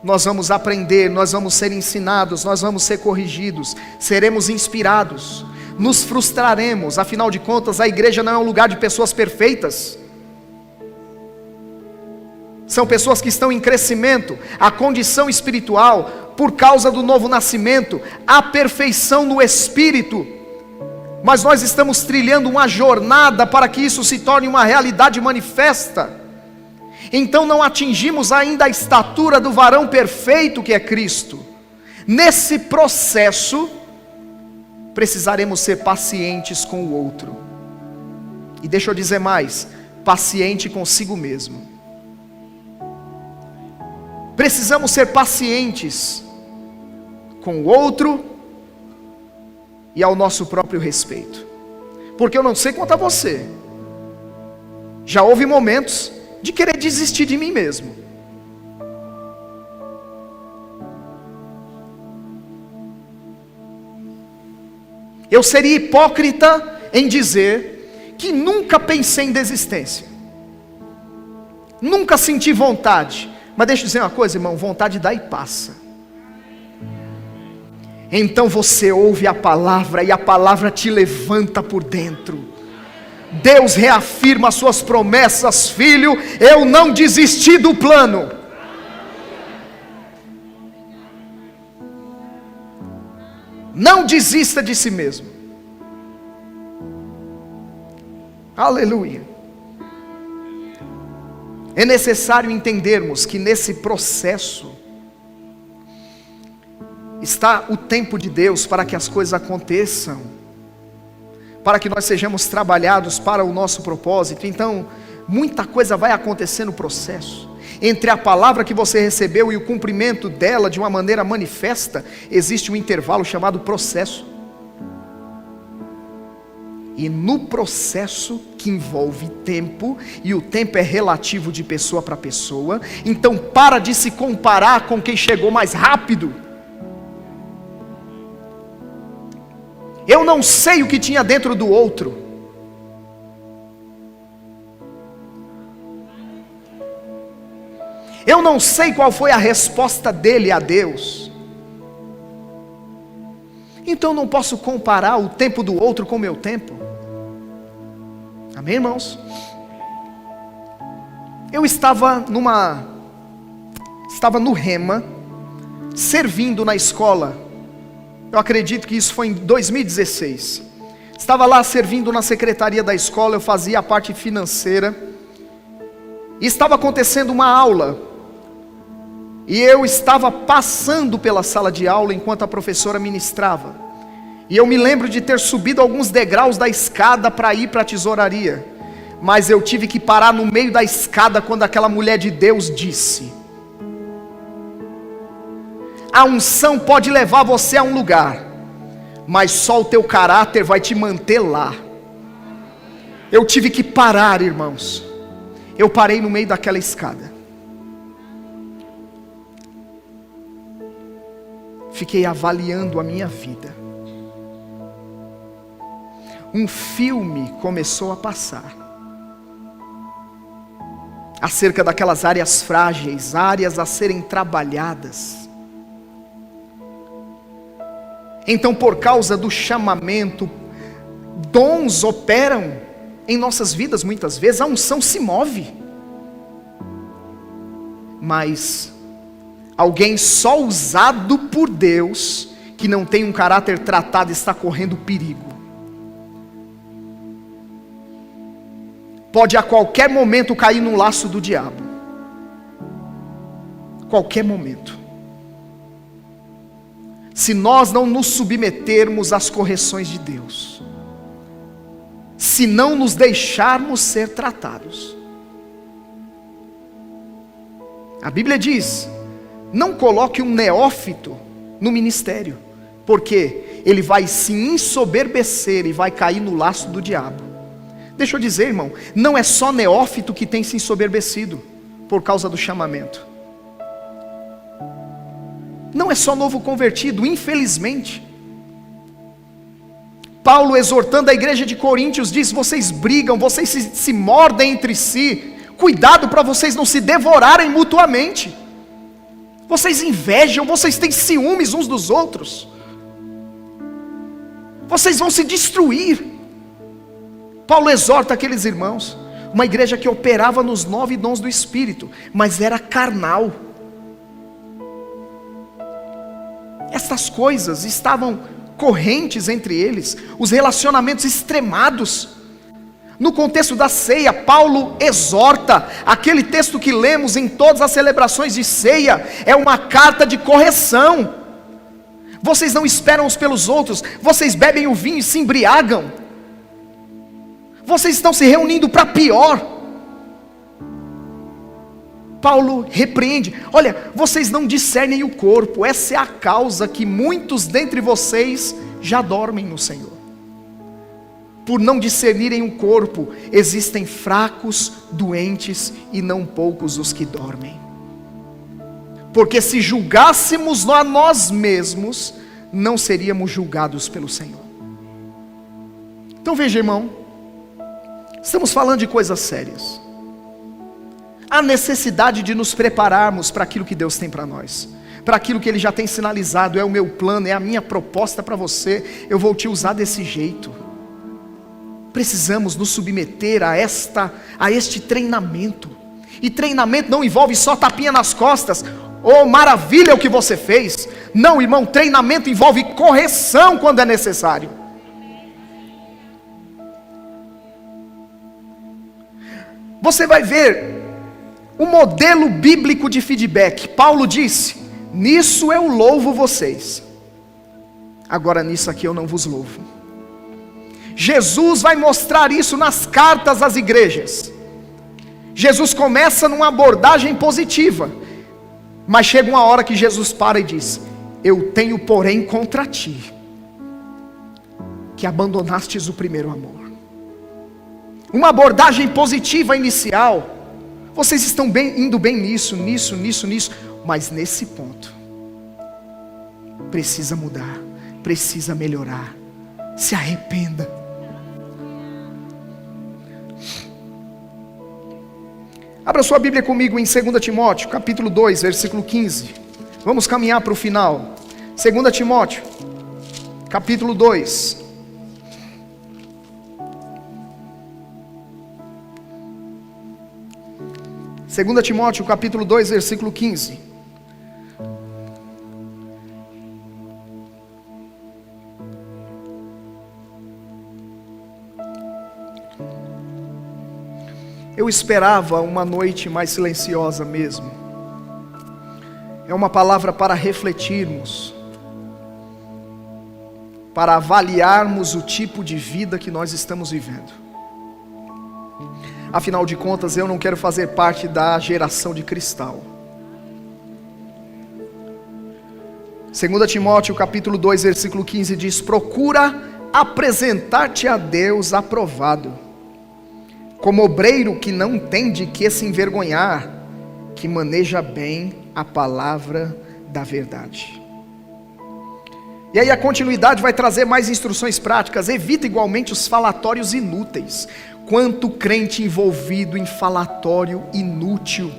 nós vamos aprender, nós vamos ser ensinados, nós vamos ser corrigidos, seremos inspirados, nos frustraremos. Afinal de contas, a igreja não é um lugar de pessoas perfeitas. São pessoas que estão em crescimento, a condição espiritual, por causa do novo nascimento, a perfeição no espírito. Mas nós estamos trilhando uma jornada para que isso se torne uma realidade manifesta. Então não atingimos ainda a estatura do varão perfeito que é Cristo. Nesse processo, precisaremos ser pacientes com o outro. E deixa eu dizer mais, paciente consigo mesmo. Precisamos ser pacientes com o outro e ao nosso próprio respeito. Porque eu não sei quanto a você, já houve momentos de querer desistir de mim mesmo. Eu seria hipócrita em dizer que nunca pensei em desistência, nunca senti vontade. Mas deixa eu dizer uma coisa, irmão, vontade dá e passa. Então você ouve a palavra e a palavra te levanta por dentro. Deus reafirma as suas promessas: filho, eu não desisti do plano. Não desista de si mesmo. Aleluia. É necessário entendermos que nesse processo está o tempo de Deus para que as coisas aconteçam, para que nós sejamos trabalhados para o nosso propósito. Então, muita coisa vai acontecer no processo. Entre a palavra que você recebeu e o cumprimento dela de uma maneira manifesta, existe um intervalo chamado processo. E no processo, que envolve tempo, e o tempo é relativo de pessoa para pessoa, então para de se comparar com quem chegou mais rápido. Eu não sei o que tinha dentro do outro. Eu não sei qual foi a resposta dele a Deus. Então não posso comparar o tempo do outro com o meu tempo. Amém, irmãos? Eu estava no Rema, servindo na escola. Eu acredito que isso foi em 2016. Estava lá servindo na secretaria da escola, eu fazia a parte financeira. E estava acontecendo uma aula. E eu estava passando pela sala de aula enquanto a professora ministrava. E eu me lembro de ter subido alguns degraus da escada para ir para a tesouraria. Mas eu tive que parar no meio da escada quando aquela mulher de Deus disse: a unção pode levar você a um lugar, mas só o teu caráter vai te manter lá. Eu tive que parar, irmãos. Eu parei no meio daquela escada. Fiquei avaliando a minha vida. um filme começou a passar acerca daquelas áreas frágeis, áreas a serem trabalhadas. Então, por causa do chamamento, dons operam em nossas vidas muitas vezes, a unção se move. Mas alguém só usado por Deus, que não tem um caráter tratado, está correndo perigo. Pode a qualquer momento cair no laço do diabo. Qualquer momento. Se nós não nos submetermos às correções de Deus, se não nos deixarmos ser tratados. A Bíblia diz: não coloque um neófito no ministério, porque ele vai se ensoberbecer e vai cair no laço do diabo. Deixa eu dizer, irmão, não é só neófito que tem se ensoberbecido por causa do chamamento. Não é só novo convertido, infelizmente. Paulo, exortando a igreja de Coríntios, diz: vocês brigam, vocês se mordem entre si, cuidado para vocês não se devorarem mutuamente. Vocês invejam, vocês têm ciúmes uns dos outros, vocês vão se destruir. Paulo exorta aqueles irmãos, uma igreja que operava nos 9 dons do Espírito, mas era carnal. Estas coisas estavam correntes entre eles, os relacionamentos extremados. No contexto da ceia, Paulo exorta, aquele texto que lemos em todas as celebrações de ceia, é uma carta de correção. Vocês não esperam uns pelos outros, vocês bebem o vinho e se embriagam, vocês estão se reunindo para pior. Paulo repreende: olha, vocês não discernem o corpo, essa é a causa que muitos dentre vocês já dormem no Senhor. Por não discernirem o corpo, existem fracos, doentes e não poucos os que dormem. Porque se julgássemos a nós mesmos, não seríamos julgados pelo Senhor. Então veja, irmão, estamos falando de coisas sérias. Há necessidade de nos prepararmos para aquilo que Deus tem para nós, para aquilo que Ele já tem sinalizado. É o meu plano, é a minha proposta para você, eu vou te usar desse jeito. Precisamos nos submeter a este treinamento. E treinamento não envolve só tapinha nas costas: oh, maravilha o que você fez. Não, irmão, treinamento envolve correção quando é necessário. Você vai ver o modelo bíblico de feedback. Paulo disse: nisso eu louvo vocês, agora nisso aqui eu não vos louvo. Jesus vai mostrar isso nas cartas às igrejas. Jesus começa numa abordagem positiva, mas chega uma hora que Jesus para e diz: eu tenho porém contra ti, que abandonastes o primeiro amor. Uma abordagem positiva inicial, vocês estão indo bem nisso, mas nesse ponto, precisa mudar, precisa melhorar, se arrependa. Abra sua Bíblia comigo em 2 Timóteo, capítulo 2, versículo 15. Vamos caminhar para o final. 2 Timóteo, capítulo 2. Segunda Timóteo, capítulo 2, versículo 15. Eu esperava uma noite mais silenciosa mesmo. É uma palavra para refletirmos, para avaliarmos o tipo de vida que nós estamos vivendo. Afinal de contas, eu não quero fazer parte da geração de cristal. 2 Timóteo capítulo 2, versículo 15 diz: procura apresentar-te a Deus aprovado, como obreiro que não tem de que se envergonhar, que maneja bem a palavra da verdade. E aí a continuidade vai trazer mais instruções práticas. Evita igualmente os falatórios inúteis. Quanto crente envolvido em falatório inútil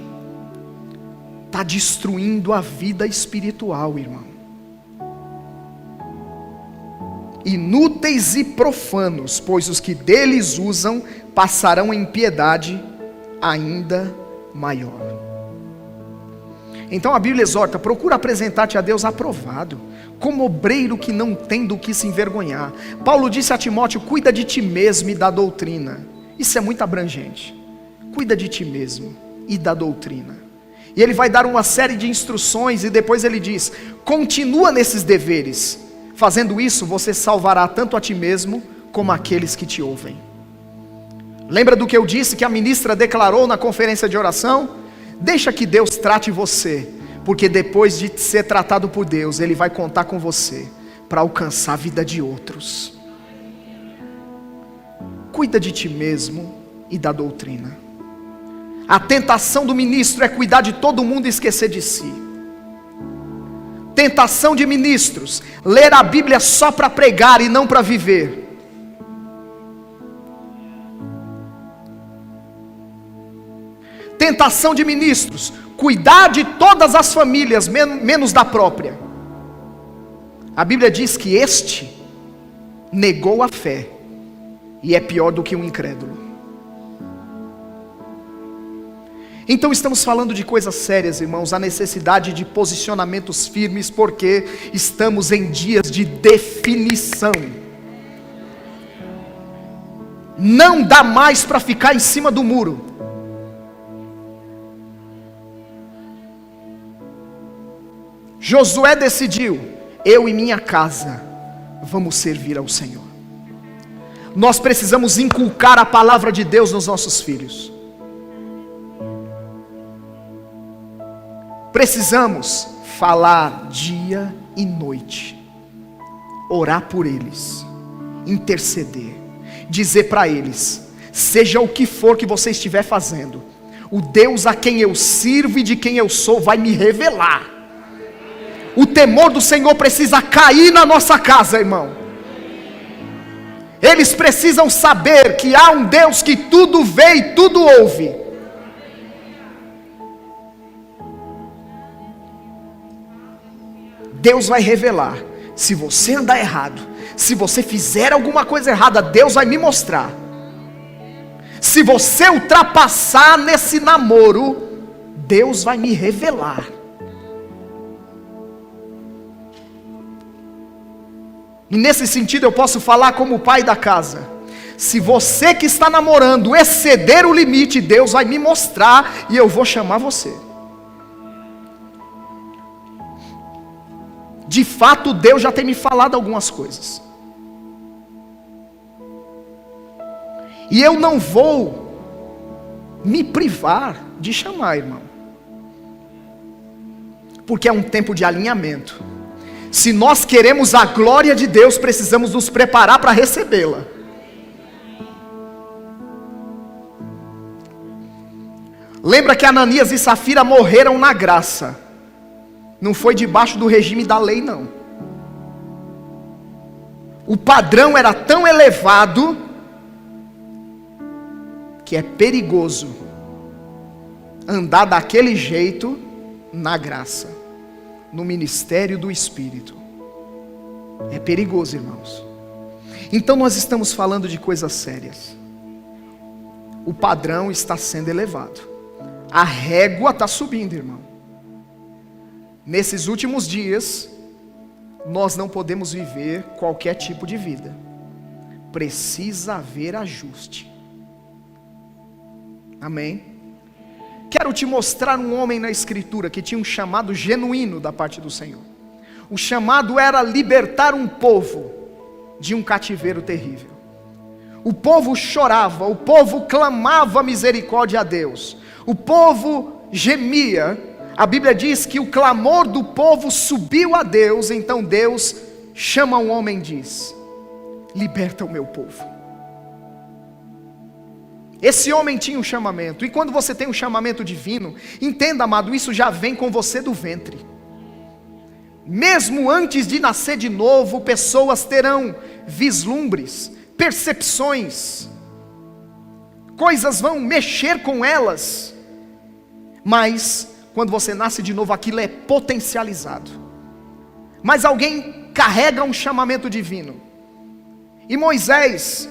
está destruindo a vida espiritual, irmão. Inúteis e profanos, pois os que deles usam passarão em impiedade ainda maior. Então a Bíblia exorta: procura apresentar-te a Deus aprovado, como obreiro que não tem do que se envergonhar. Paulo disse a Timóteo: cuida de ti mesmo e da doutrina. Isso é muito abrangente. Cuida de ti mesmo e da doutrina. E ele vai dar uma série de instruções e depois ele diz: continua nesses deveres. Fazendo isso, você salvará tanto a ti mesmo como aqueles que te ouvem. Lembra do que eu disse que a ministra declarou na conferência de oração? Deixa que Deus trate você, porque depois de ser tratado por Deus, Ele vai contar com você para alcançar a vida de outros. Cuida de ti mesmo e da doutrina. A tentação do ministro é cuidar de todo mundo e esquecer de si. Tentação de ministros: ler a Bíblia só para pregar e não para viver. Tentação de ministros: cuidar de todas as famílias, menos da própria. A Bíblia diz que este negou a fé e é pior do que um incrédulo. Então estamos falando de coisas sérias, irmãos, a necessidade de posicionamentos firmes, porque estamos em dias de definição. Não dá mais para ficar em cima do muro. Josué decidiu: eu e minha casa vamos servir ao Senhor. Nós precisamos inculcar a palavra de Deus nos nossos filhos. Precisamos falar dia e noite, orar por eles, interceder, dizer para eles: seja o que for que você estiver fazendo, o Deus a quem eu sirvo e de quem eu sou vai me revelar. O temor do Senhor precisa cair na nossa casa, irmão. Eles precisam saber que há um Deus que tudo vê e tudo ouve. Deus vai revelar. Se você andar errado, se você fizer alguma coisa errada, Deus vai me mostrar. Se você ultrapassar nesse namoro, Deus vai me revelar. E nesse sentido eu posso falar como pai da casa: se você que está namorando exceder o limite, Deus vai me mostrar e eu vou chamar você. De fato, Deus já tem me falado algumas coisas. E eu não vou me privar de chamar, irmão. Porque é um tempo de alinhamento. Se nós queremos a glória de Deus, precisamos nos preparar para recebê-la. Lembra que Ananias e Safira morreram na graça. Não foi debaixo do regime da lei, não. O padrão era tão elevado que é perigoso andar daquele jeito na graça, no ministério do Espírito. É perigoso, irmãos. Então nós estamos falando de coisas sérias. O padrão está sendo elevado. A régua está subindo, irmão. Nesses últimos dias, nós não podemos viver qualquer tipo de vida. Precisa haver ajuste. Amém? Quero te mostrar um homem na Escritura que tinha um chamado genuíno da parte do Senhor. O chamado era libertar um povo de um cativeiro terrível. O povo chorava, o povo clamava misericórdia a Deus. O povo gemia. A Bíblia diz que o clamor do povo subiu a Deus. Então Deus chama um homem e diz: liberta o meu povo. Esse homem tinha um chamamento. E quando você tem um chamamento divino, entenda, amado, isso já vem com você do ventre. Mesmo antes de nascer de novo, pessoas terão vislumbres, percepções, coisas vão mexer com elas, mas quando você nasce de novo, aquilo é potencializado. Mas alguém carrega um chamamento divino, e Moisés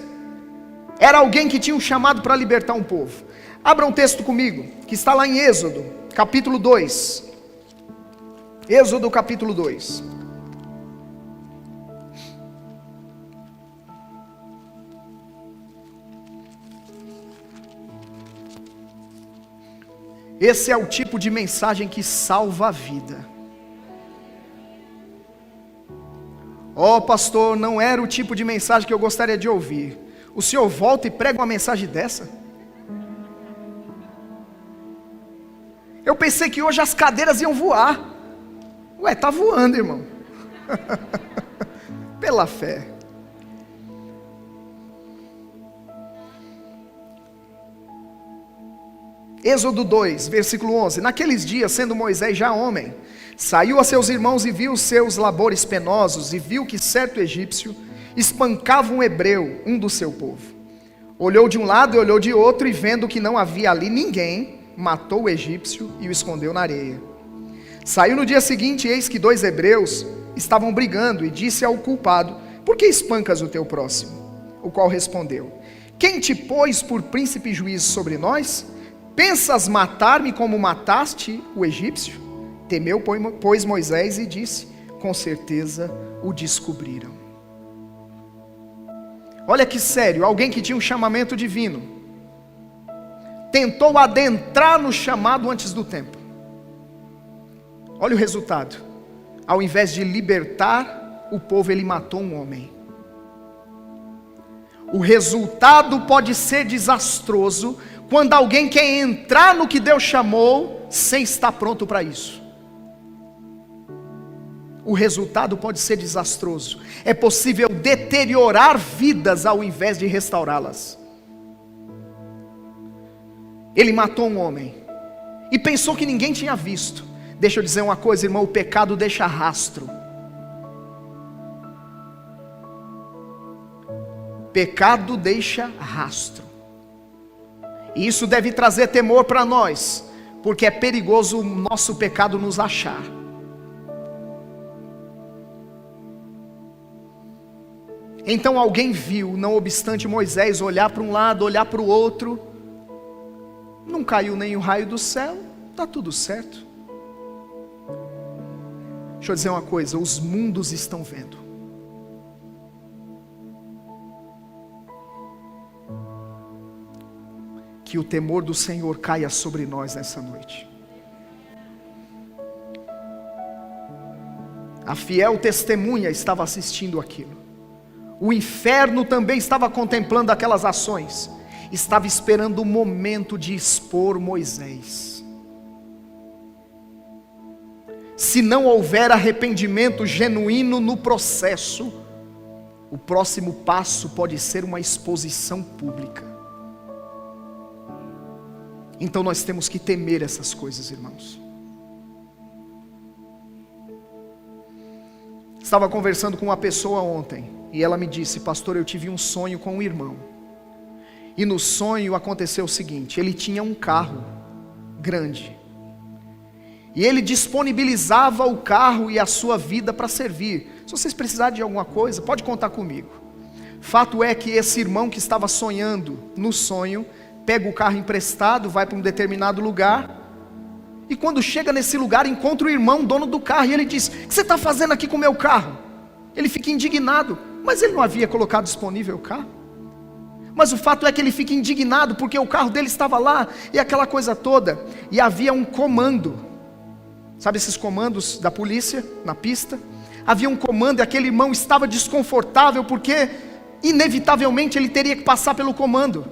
era alguém que tinha um chamado para libertar um povo. Abra um texto comigo, que está lá em Êxodo, capítulo 2. Êxodo capítulo 2. Esse é o tipo de mensagem que salva a vida. Oh, pastor, não era o tipo de mensagem que eu gostaria de ouvir. O senhor volta e prega uma mensagem dessa? Eu pensei que hoje as cadeiras iam voar. Ué, está voando, irmão. Pela fé. Êxodo 2, versículo 11. Naqueles dias, sendo Moisés já homem, saiu a seus irmãos e viu os seus labores penosos, e viu que certo egípcio espancava um hebreu, um do seu povo. Olhou de um lado e olhou de outro, e vendo que não havia ali ninguém, matou o egípcio e o escondeu na areia. Saiu no dia seguinte, eis que 2 hebreus estavam brigando, e disse ao culpado: por que espancas o teu próximo? O qual respondeu: quem te pôs por príncipe e juiz sobre nós? Pensas matar-me como mataste o egípcio? Temeu, pois, Moisés e disse: com certeza o descobriram. Olha que sério, alguém que tinha um chamamento divino tentou adentrar no chamado antes do tempo. Olha o resultado. Ao invés de libertar o povo, ele matou um homem. O resultado pode ser desastroso quando alguém quer entrar no que Deus chamou sem estar pronto para isso. O resultado pode ser desastroso. É possível deteriorar vidas ao invés de restaurá-las. Ele matou um homem e pensou que ninguém tinha visto. Deixa eu dizer uma coisa, irmão: o pecado deixa rastro. Pecado deixa rastro. E isso deve trazer temor para nós, porque é perigoso o nosso pecado nos achar. Então alguém viu, não obstante Moisés olhar para um lado, olhar para o outro, não caiu nem o raio do céu, está tudo certo. Deixa eu dizer uma coisa: os mundos estão vendo. Que o temor do Senhor caia sobre nós nessa noite. A fiel testemunha estava assistindo aquilo. O inferno também estava contemplando aquelas ações. Estava esperando o momento de expor Moisés. Se não houver arrependimento genuíno no processo, o próximo passo pode ser uma exposição pública. Então nós temos que temer essas coisas, irmãos. Estava conversando com uma pessoa ontem, e ela me disse: pastor, eu tive um sonho com um irmão. E no sonho aconteceu o seguinte: ele tinha um carro grande, e ele disponibilizava o carro e a sua vida para servir. Se vocês precisarem de alguma coisa, pode contar comigo. Fato é que esse irmão que estava sonhando no sonho, pega o carro emprestado, vai para um determinado lugar, e quando chega nesse lugar, encontra o irmão, dono do carro, e ele diz: o que você está fazendo aqui com o meu carro? Ele fica indignado, mas ele não havia colocado disponível o carro. Mas o fato é que ele fica indignado, porque o carro dele estava lá, e aquela coisa toda, e havia um comando. Sabe esses comandos da polícia, na pista? Havia um comando, e aquele irmão estava desconfortável, porque inevitavelmente ele teria que passar pelo comando.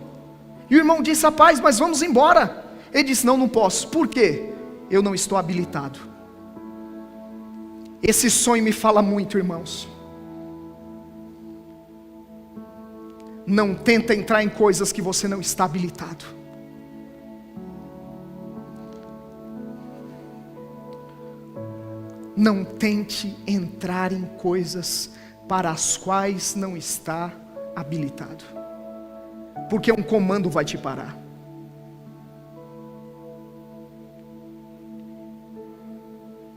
E o irmão disse: rapaz, mas vamos embora. Ele disse: não posso. Por quê? Eu não estou habilitado. Esse sonho me fala muito, irmãos. Não tenta entrar em coisas que você não está habilitado. Não tente entrar em coisas para as quais não está habilitado, porque um comando vai te parar.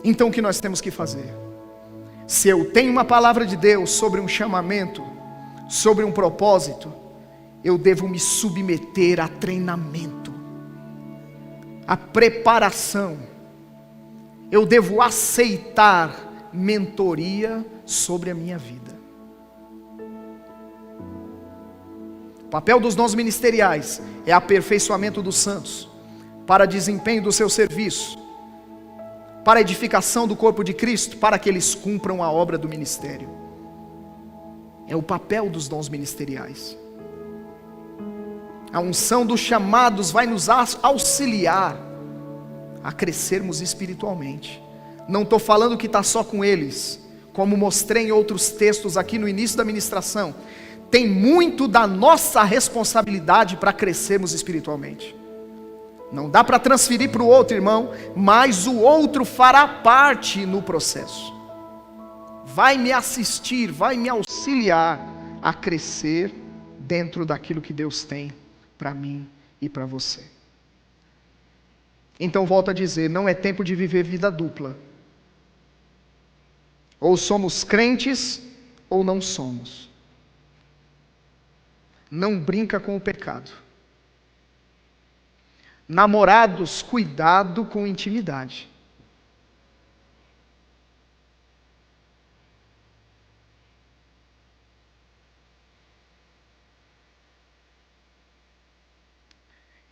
Então o que nós temos que fazer? Se eu tenho uma palavra de Deus sobre um chamamento, sobre um propósito, eu devo me submeter a treinamento, a preparação. Eu devo aceitar mentoria sobre a minha vida. O papel dos dons ministeriais é aperfeiçoamento dos santos, para desempenho do seu serviço, para a edificação do corpo de Cristo, para que eles cumpram a obra do ministério. É o papel dos dons ministeriais. A unção dos chamados vai nos auxiliar a crescermos espiritualmente. Não estou falando que está só com eles, como mostrei em outros textos aqui no início da ministração. Tem muito da nossa responsabilidade para crescermos espiritualmente. Não dá para transferir para o outro, irmão, mas o outro fará parte no processo. Vai me assistir, vai me auxiliar a crescer dentro daquilo que Deus tem para mim e para você. Então volto a dizer, não é tempo de viver vida dupla. Ou somos crentes ou não somos. Não brinca com o pecado. Namorados, cuidado com intimidade.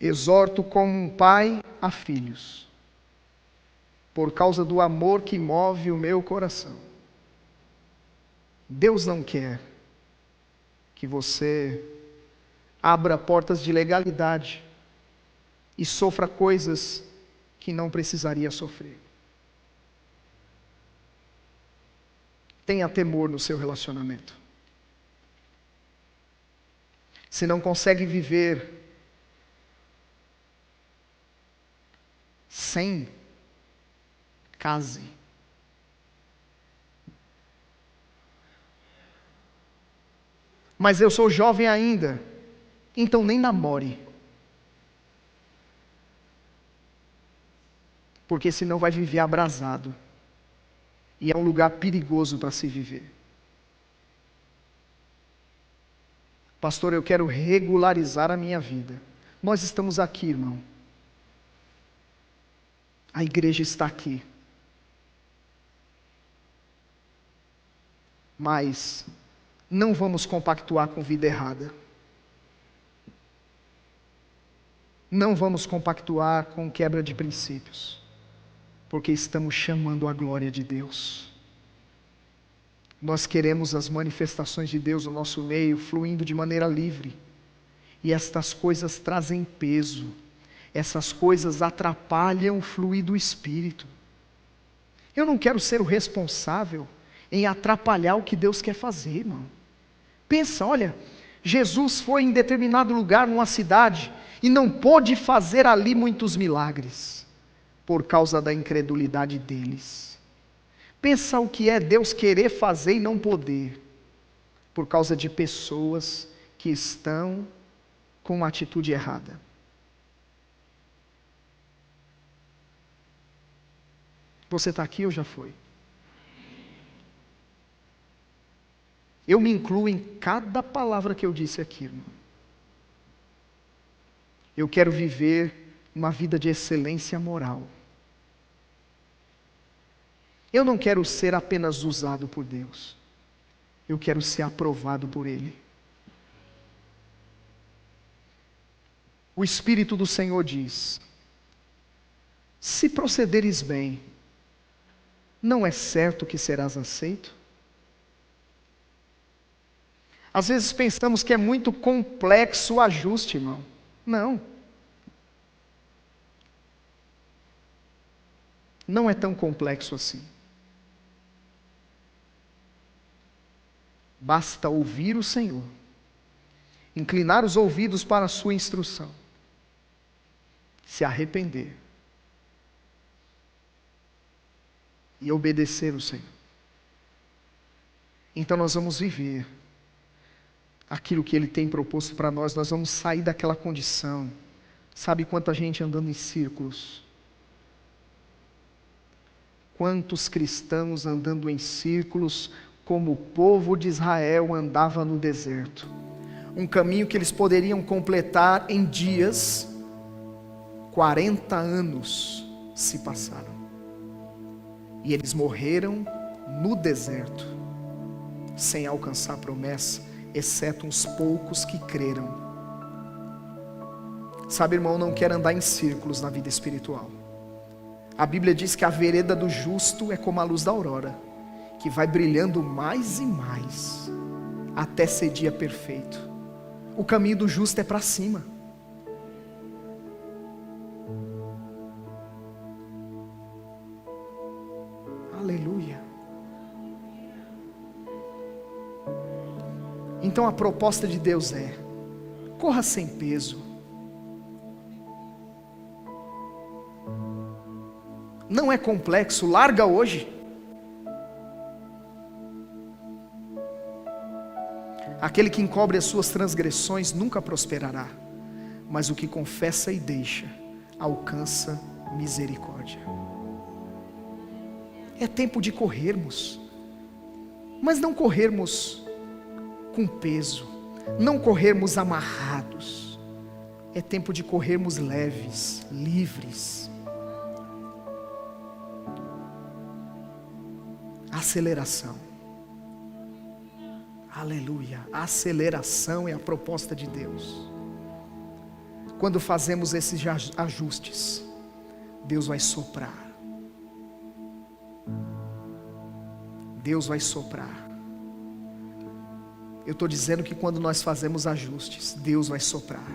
Exorto como um pai a filhos, por causa do amor que move o meu coração. Deus não quer que você abra portas de legalidade e sofra coisas que não precisaria sofrer. Tenha temor no seu relacionamento. Se não consegue viver sem, case. Mas eu sou jovem ainda, então nem namore. Porque senão vai viver abrasado. E é um lugar perigoso para se viver. Pastor, eu quero regularizar a minha vida. Nós estamos aqui, irmão. A igreja está aqui. Mas não vamos compactuar com vida errada. Não vamos compactuar com quebra de princípios. Porque estamos chamando a glória de Deus. Nós queremos as manifestações de Deus no nosso meio, fluindo de maneira livre. E estas coisas trazem peso. Essas coisas atrapalham o fluir do Espírito. Eu não quero ser o responsável em atrapalhar o que Deus quer fazer, irmão. Pensa, olha, Jesus foi em determinado lugar, numa cidade, e não pôde fazer ali muitos milagres, por causa da incredulidade deles. Pensa o que é Deus querer fazer e não poder, por causa de pessoas que estão com uma atitude errada. Você está aqui ou já foi? Eu me incluo em cada palavra que eu disse aqui, irmão. Eu quero viver uma vida de excelência moral. Eu não quero ser apenas usado por Deus. Eu quero ser aprovado por Ele. O Espírito do Senhor diz: se procederes bem, não é certo que serás aceito? Às vezes pensamos que é muito complexo o ajuste, irmão. Não. Não é tão complexo assim. Basta ouvir o Senhor, inclinar os ouvidos para a sua instrução, se arrepender e obedecer o Senhor. Então nós vamos viver aquilo que Ele tem proposto para nós. Nós vamos sair daquela condição. Sabe quanta gente andando em círculos? Quantos cristãos andando em círculos, como o povo de Israel andava no deserto. Um caminho que eles poderiam completar em dias. 40 anos se passaram. E eles morreram no deserto, sem alcançar a promessa, exceto uns poucos que creram. Sabe, irmão, não quero andar em círculos na vida espiritual. A Bíblia diz que a vereda do justo é como a luz da aurora, que vai brilhando mais e mais, até ser dia perfeito. O caminho do justo é para cima. Aleluia. Então a proposta de Deus é: corra sem peso. Não é complexo, larga hoje. Aquele que encobre as suas transgressões nunca prosperará, mas o que confessa e deixa alcança misericórdia. É tempo de corrermos, mas não corrermos com peso, não corrermos amarrados. É tempo de corrermos leves, livres. Aceleração. Aleluia. A aceleração é a proposta de Deus. Quando fazemos esses ajustes, Deus vai soprar. Deus vai soprar. Eu estou dizendo que quando nós fazemos ajustes, Deus vai soprar.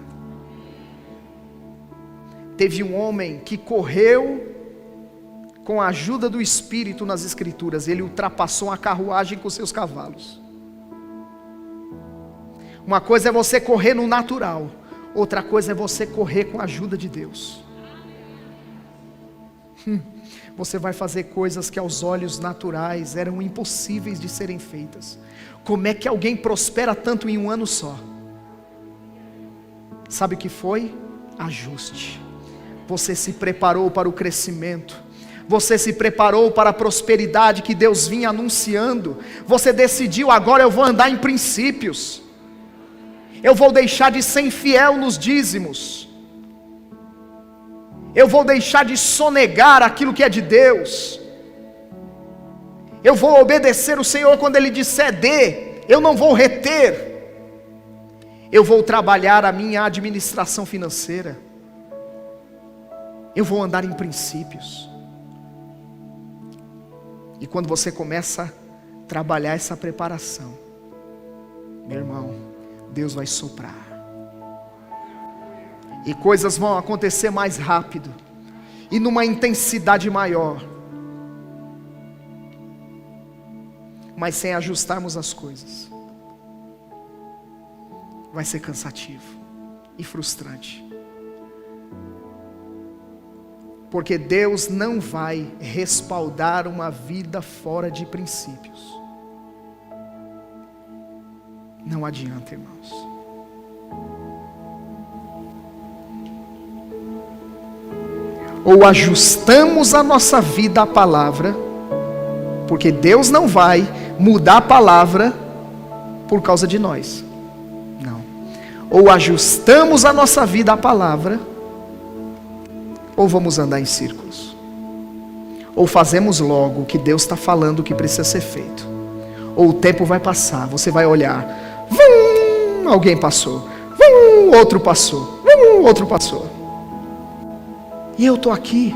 Teve um homem que correu com a ajuda do Espírito nas Escrituras. Ele ultrapassou uma carruagem com seus cavalos. Uma coisa é você correr no natural, outra coisa é você correr com a ajuda de Deus. Você vai fazer coisas que aos olhos naturais eram impossíveis de serem feitas. Como é que alguém prospera tanto em um ano só? Sabe o que foi? Ajuste. Você se preparou para o crescimento. Você se preparou para a prosperidade que Deus vinha anunciando. Você decidiu: agora eu vou andar em princípios. Eu vou deixar de ser infiel nos dízimos. Eu vou deixar de sonegar aquilo que é de Deus. Eu vou obedecer o Senhor quando Ele disser dê. Eu não vou reter. Eu vou trabalhar a minha administração financeira. Eu vou andar em princípios. E quando você começa a trabalhar essa preparação, meu irmão, Deus vai soprar. E coisas vão acontecer mais rápido. E numa intensidade maior. Mas sem ajustarmos as coisas, vai ser cansativo e frustrante. Porque Deus não vai respaldar uma vida fora de princípios. Não adianta, irmãos. Ou ajustamos a nossa vida à palavra, porque Deus não vai mudar a palavra por causa de nós. Não. Ou ajustamos a nossa vida à palavra, ou vamos andar em círculos. Ou fazemos logo o que Deus está falando que precisa ser feito. Ou o tempo vai passar, você vai olhar, alguém passou, outro passou, outro passou. E eu estou aqui.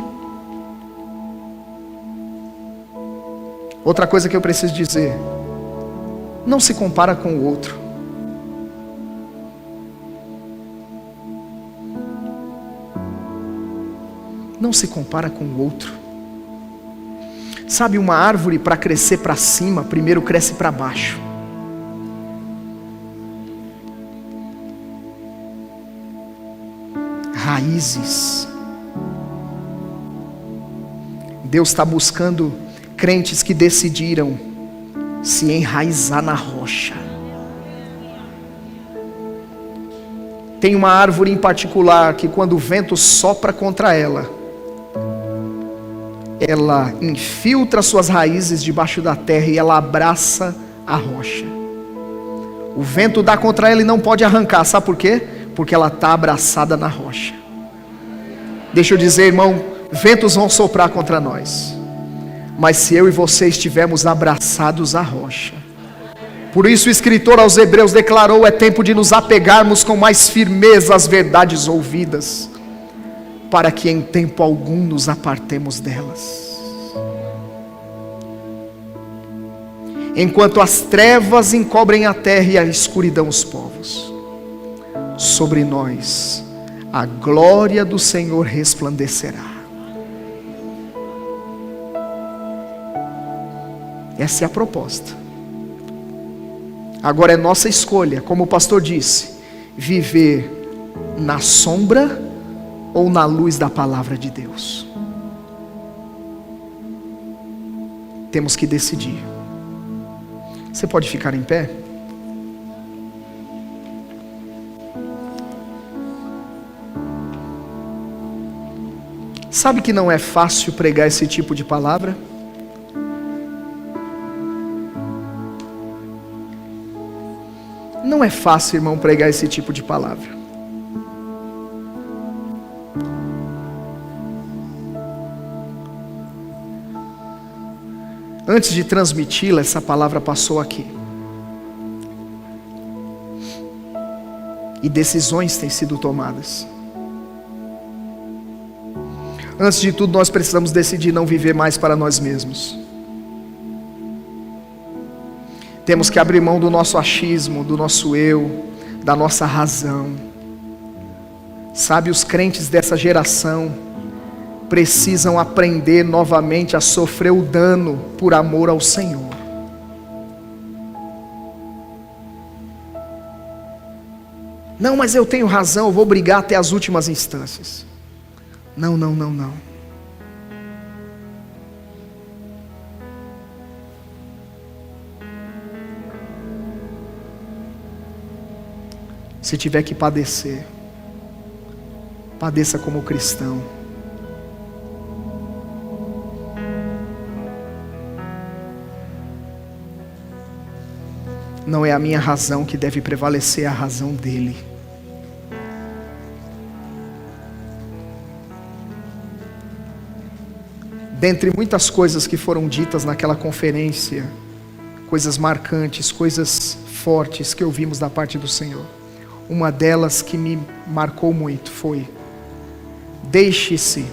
Outra coisa que eu preciso dizer: não se compara com o outro. Não se compara com o outro. Sabe, uma árvore para crescer para cima, primeiro cresce para baixo. Raízes. Deus está buscando crentes que decidiram se enraizar na rocha. Tem uma árvore em particular que, quando o vento sopra contra ela, ela infiltra suas raízes debaixo da terra e ela abraça a rocha. O vento dá contra ela e não pode arrancar, sabe por quê? Porque ela está abraçada na rocha. Deixa eu dizer, irmão, ventos vão soprar contra nós, mas se eu e você estivermos abraçados à rocha, por isso o escritor aos Hebreus declarou: é tempo de nos apegarmos com mais firmeza às verdades ouvidas, para que em tempo algum nos apartemos delas. Enquanto as trevas encobrem a terra e a escuridão os povos, sobre nós a glória do Senhor resplandecerá. Essa é a proposta. Agora é nossa escolha, como o pastor disse, viver na sombra ou na luz da palavra de Deus. Temos que decidir. Você pode ficar em pé? Sabe que não é fácil pregar esse tipo de palavra? Não é fácil, irmão, pregar esse tipo de palavra. Antes de transmiti-la, essa palavra passou aqui. E decisões têm sido tomadas. Antes de tudo, nós precisamos decidir não viver mais para nós mesmos. Temos que abrir mão do nosso achismo, do nosso eu, da nossa razão. Sabe, os crentes dessa geração precisam aprender novamente a sofrer o dano por amor ao Senhor. Não, mas eu tenho razão, eu vou brigar até as últimas instâncias. Não. Se tiver que padecer, padeça como cristão. Não é a minha razão que deve prevalecer, é a razão dele. Dentre muitas coisas que foram ditas naquela conferência, coisas marcantes, coisas fortes que ouvimos da parte do Senhor, uma delas que me marcou muito foi: deixe-se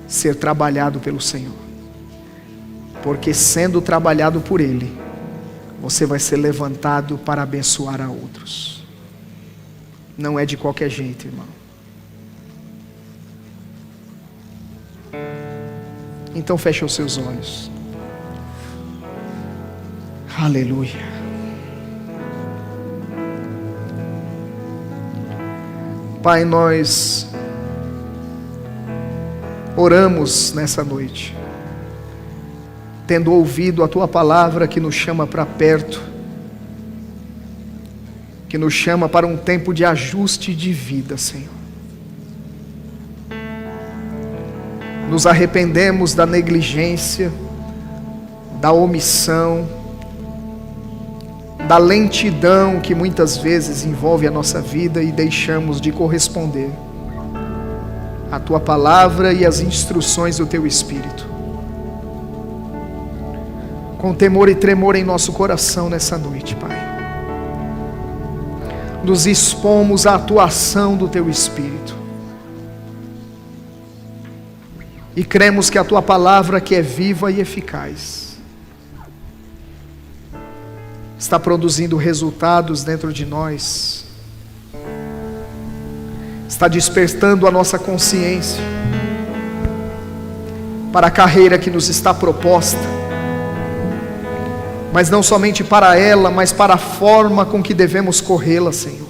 ser trabalhado pelo Senhor, porque sendo trabalhado por Ele, você vai ser levantado para abençoar a outros. Não é de qualquer jeito, irmão. Então feche os seus olhos. Aleluia. Pai, nós oramos nessa noite, tendo ouvido a Tua palavra que nos chama para perto, que nos chama para um tempo de ajuste de vida, Senhor. Nos arrependemos da negligência, da omissão, da lentidão que muitas vezes envolve a nossa vida e deixamos de corresponder à Tua palavra e às instruções do Teu Espírito. Com temor e tremor em nosso coração nessa noite, Pai, nos expomos à atuação do Teu Espírito e cremos que a Tua palavra, que é viva e eficaz, está produzindo resultados dentro de nós, está despertando a nossa consciência para a carreira que nos está proposta, mas não somente para ela, mas para a forma com que devemos corrê-la, Senhor.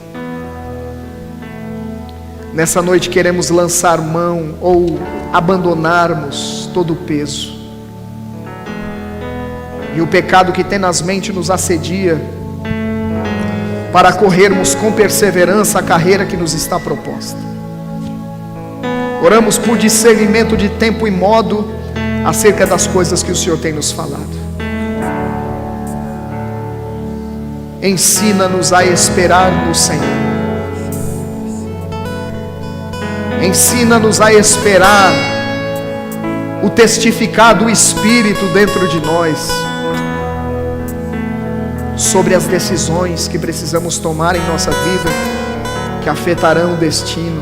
Nessa noite queremos lançar mão ou abandonarmos todo o peso e o pecado que tenazmente nos assedia, para corrermos com perseverança a carreira que nos está proposta. Oramos por discernimento de tempo e modo acerca das coisas que o Senhor tem nos falado. Ensina-nos a esperar no Senhor. Ensina-nos a esperar o testificar do Espírito dentro de nós sobre as decisões que precisamos tomar em nossa vida, que afetarão o destino.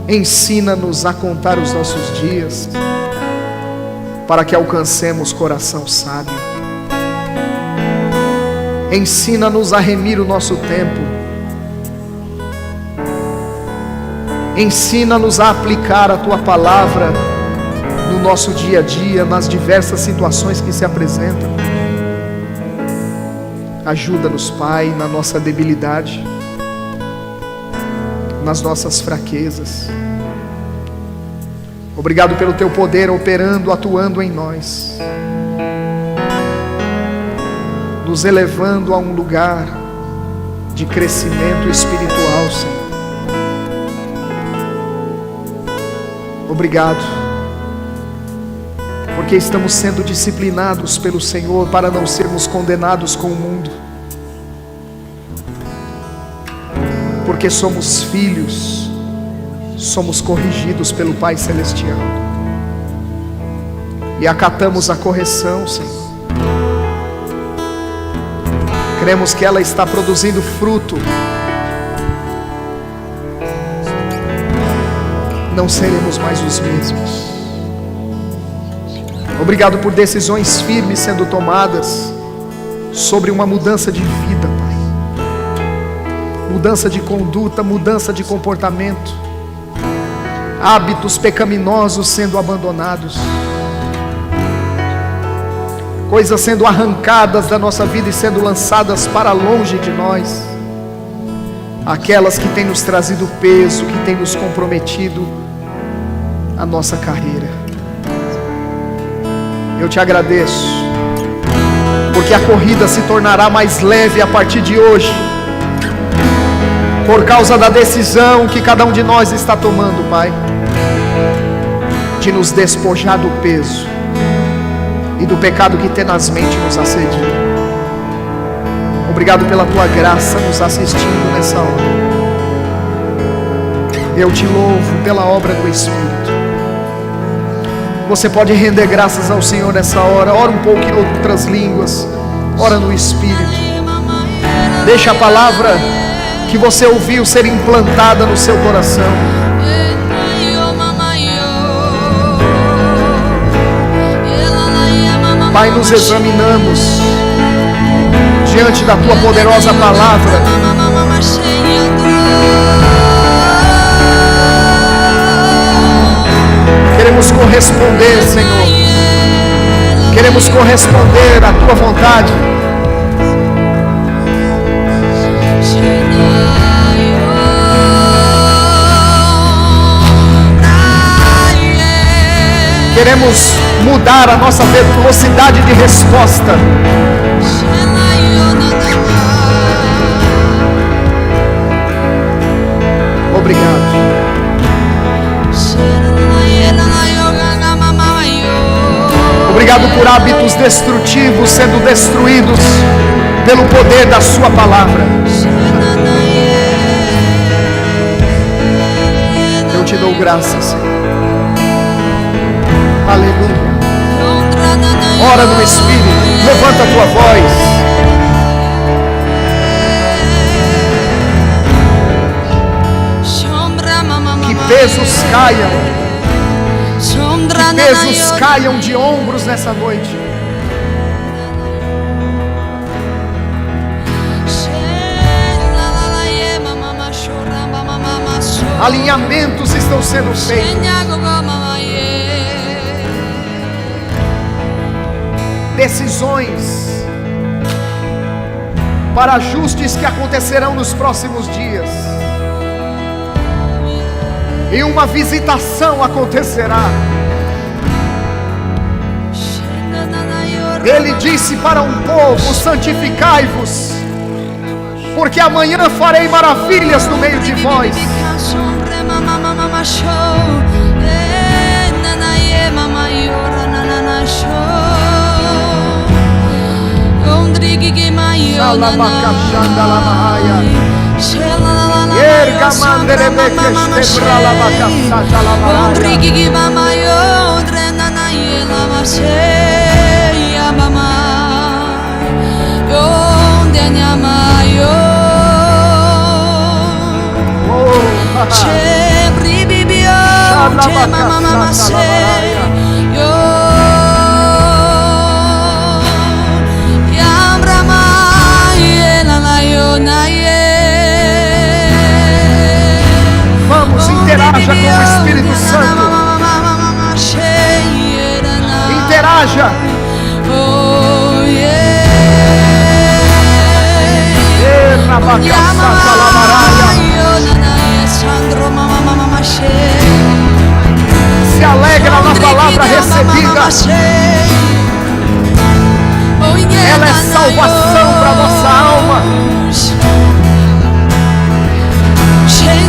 Ensina-nos a contar os nossos dias, para que alcancemos coração sábio. Ensina-nos a remir o nosso tempo. Ensina-nos a aplicar a Tua palavra no nosso dia a dia, nas diversas situações que se apresentam. Ajuda-nos, Pai, na nossa debilidade, nas nossas fraquezas. Obrigado pelo Teu poder operando, atuando em nós, nos elevando a um lugar de crescimento espiritual, Senhor. Obrigado, porque estamos sendo disciplinados pelo Senhor para não sermos condenados com o mundo, porque somos filhos, somos corrigidos pelo Pai Celestial e acatamos a correção, Senhor. Cremos que ela está produzindo fruto. Não seremos mais os mesmos. Obrigado por decisões firmes sendo tomadas sobre uma mudança de vida, Pai. Mudança de conduta, mudança de comportamento. Hábitos pecaminosos sendo abandonados. Coisas sendo arrancadas da nossa vida e sendo lançadas para longe de nós. Aquelas que têm nos trazido peso, que têm nos comprometido a nossa carreira. Eu te agradeço, porque a corrida se tornará mais leve a partir de hoje, por causa da decisão que cada um de nós está tomando, Pai, de nos despojar do peso e do pecado que tenazmente nos assedia. Obrigado pela Tua graça nos assistindo nessa hora. Eu te louvo pela obra do Espírito. Você pode render graças ao Senhor nessa hora. Ora um pouco em outras línguas. Ora no Espírito. Deixa a palavra que você ouviu ser implantada no seu coração. Pai, nos examinamos diante da Tua poderosa palavra. Queremos corresponder, Senhor. Queremos corresponder à Tua vontade. Queremos mudar a nossa velocidade de resposta. Obrigado. Obrigado por hábitos destrutivos sendo destruídos pelo poder da Sua palavra. Eu te dou graças, Senhor. Aleluia. Ora no Espírito, levanta a tua voz. Que pesos caiam. Que pesos caiam de ombros nessa noite. Alinhamentos estão sendo feitos. Decisões para ajustes que acontecerão nos próximos dias. E uma visitação acontecerá. Ele disse para um povo: santificai-vos, porque amanhã farei maravilhas no meio de vós. Vamos, interaja com o Espírito Santo. Interaja. Se alegra na palavra recebida. Ela é salvação para a nossa alma. Chegou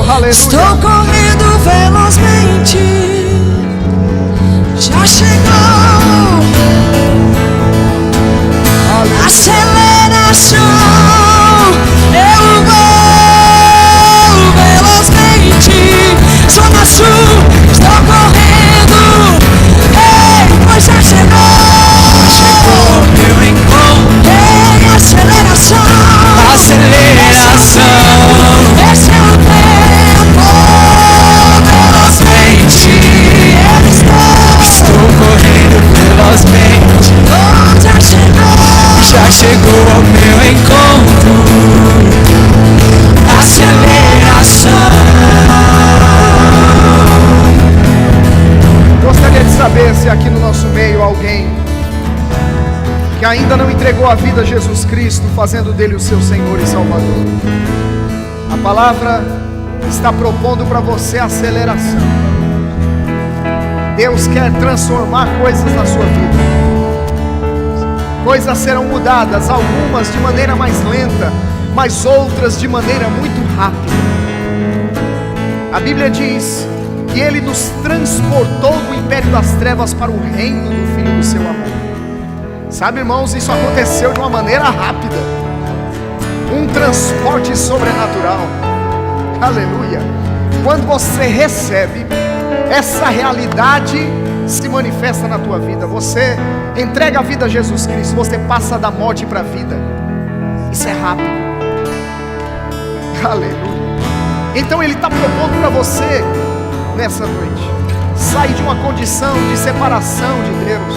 aleluia. Estou correndo velozmente. Já chegou. Aleluia. Aceleração. Eu vou velozmente. Zona Sul. Estou correndo. Ei, pois já chegou. Chegou meu encontro. Ei, aceleração. Aceleração. Esse é o tempo. Velozmente. Estou correndo velozmente. Já chegou ao meu encontro. Aceleração. Gostaria de saber se aqui no nosso meio alguém que ainda não entregou a vida a Jesus Cristo, fazendo dele o seu Senhor e Salvador. A palavra está propondo para você aceleração. Deus quer transformar coisas na sua vida. Coisas serão mudadas, algumas de maneira mais lenta, mas outras de maneira muito rápida. A Bíblia diz que Ele nos transportou do império das trevas para o reino do Filho do seu amor. Sabe, irmãos, isso aconteceu de uma maneira rápida. Um transporte sobrenatural. Aleluia. Quando você recebe, essa realidade se manifesta na tua vida. Você entrega a vida a Jesus Cristo, você passa da morte para a vida. Isso é rápido. Aleluia. Então Ele está propondo para você nessa noite sair de uma condição de separação de Deus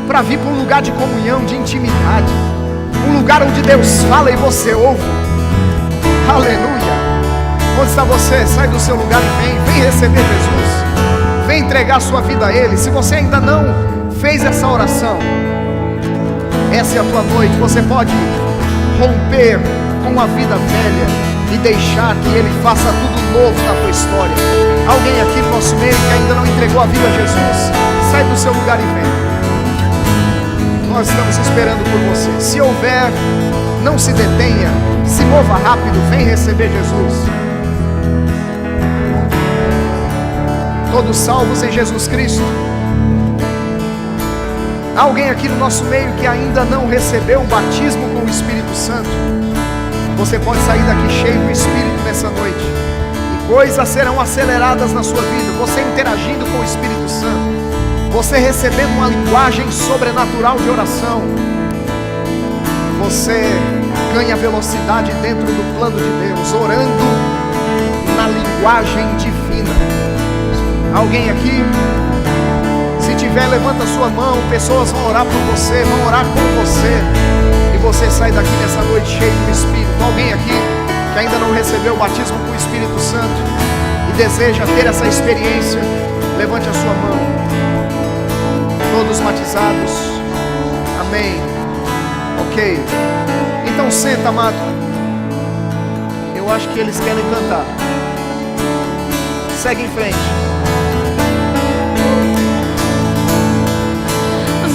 para vir para um lugar de comunhão, de intimidade, um lugar onde Deus fala e você ouve. Aleluia. Onde está você? Sai do seu lugar e vem receber Jesus. Vem entregar a sua vida a Ele. Se você ainda não fez essa oração, essa é a tua noite. Você pode romper com a vida velha e deixar que Ele faça tudo novo na tua história. Alguém aqui no nosso meio que ainda não entregou a vida a Jesus, sai do seu lugar e vem. Nós estamos esperando por você. Se houver, não se detenha, se mova rápido, vem receber Jesus. Todos salvos em Jesus Cristo. Há alguém aqui no nosso meio que ainda não recebeu o batismo com o Espírito Santo? Você pode sair daqui cheio do Espírito nessa noite, e coisas serão aceleradas na sua vida. Você interagindo com o Espírito Santo, você recebendo uma linguagem sobrenatural de oração, você ganha velocidade dentro do plano de Deus, orando na linguagem divina. Alguém aqui? Se tiver, levanta a sua mão. Pessoas vão orar por você, vão orar com você, e você sai daqui nessa noite cheio do Espírito. Alguém aqui que ainda não recebeu o batismo com o Espírito Santo e deseja ter essa experiência, levante a sua mão. Todos batizados? Amém. Ok. Então senta, amado. Eu acho que eles querem cantar. Segue em frente.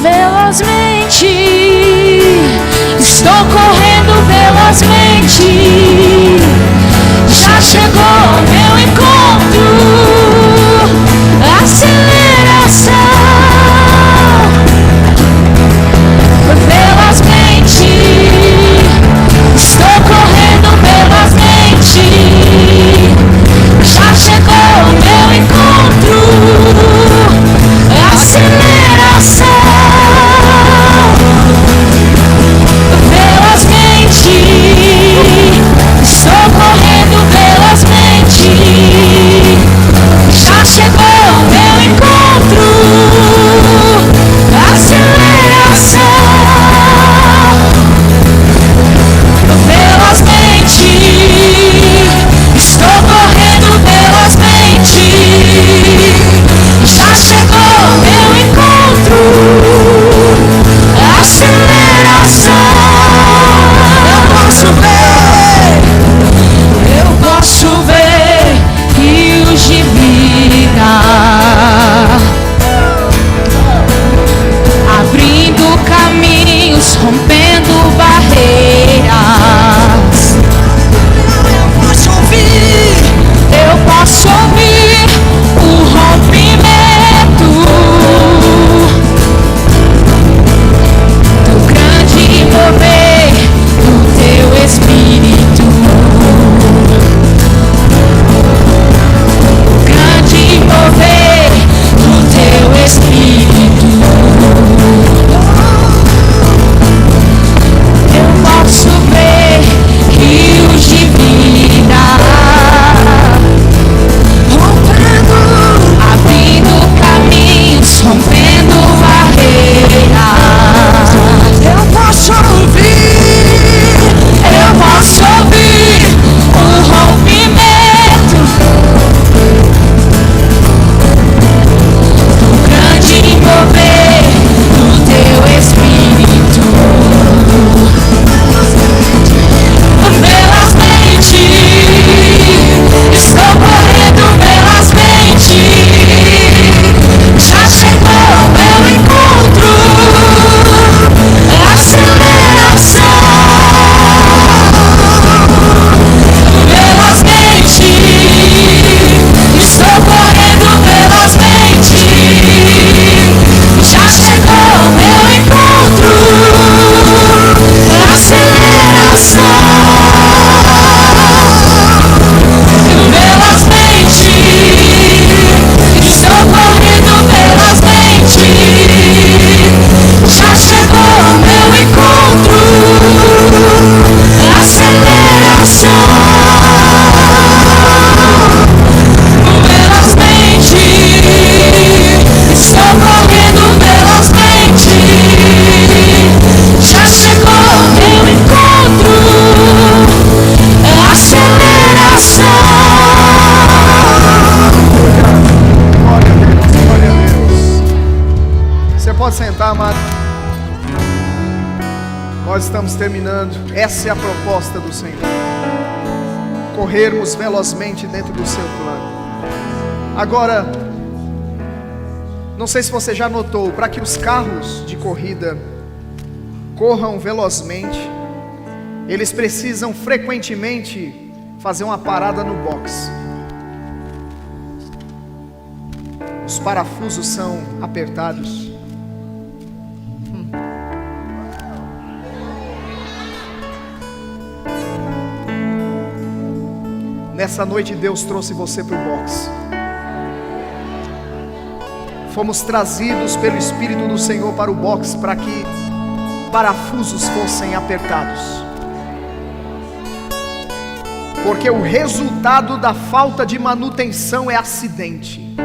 Velozmente, estou correndo velozmente. Já chegou ao meu encontro. Aceleração. Velozmente, estou correndo velozmente. Já chegou ao meu encontro. Aceleração. Velozmente, estou correndo velozmente. sentar, amado. Nós estamos terminando. Essa é a proposta do Senhor. Corrermos velozmente dentro do seu plano. Agora, não sei se você já notou, para que os carros de corrida corram velozmente, eles precisam frequentemente fazer uma parada no box. Os parafusos são apertados. Nessa noite Deus trouxe você para o box. Fomos trazidos pelo Espírito do Senhor para o box para que parafusos fossem apertados. Porque o resultado da falta de manutenção é acidente.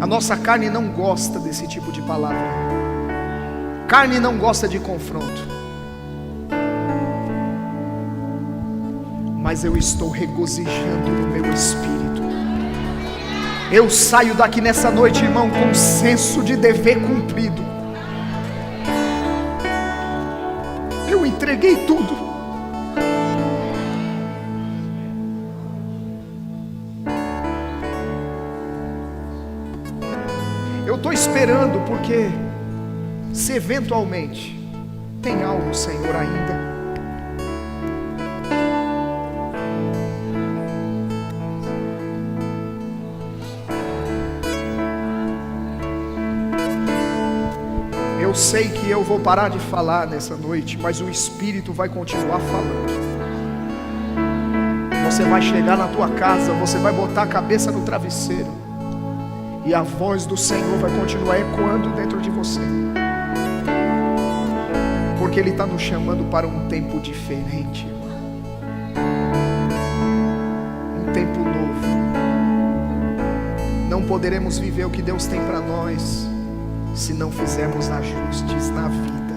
A nossa carne não gosta desse tipo de palavra. Carne não gosta de confronto. Mas eu estou regozijando no meu espírito. Eu saio daqui nessa noite, irmão, com um senso de dever cumprido. Eu entreguei tudo. Eu estou esperando, porque se eventualmente tem algo, Senhor, ainda, eu sei que eu vou parar de falar nessa noite, mas o Espírito vai continuar falando. Você vai chegar na tua casa, você vai botar a cabeça no travesseiro, e a voz do Senhor vai continuar ecoando dentro de você. Porque Ele está nos chamando para um tempo diferente, um tempo novo. Não poderemos viver o que Deus tem para nós se não fizermos ajustes na vida.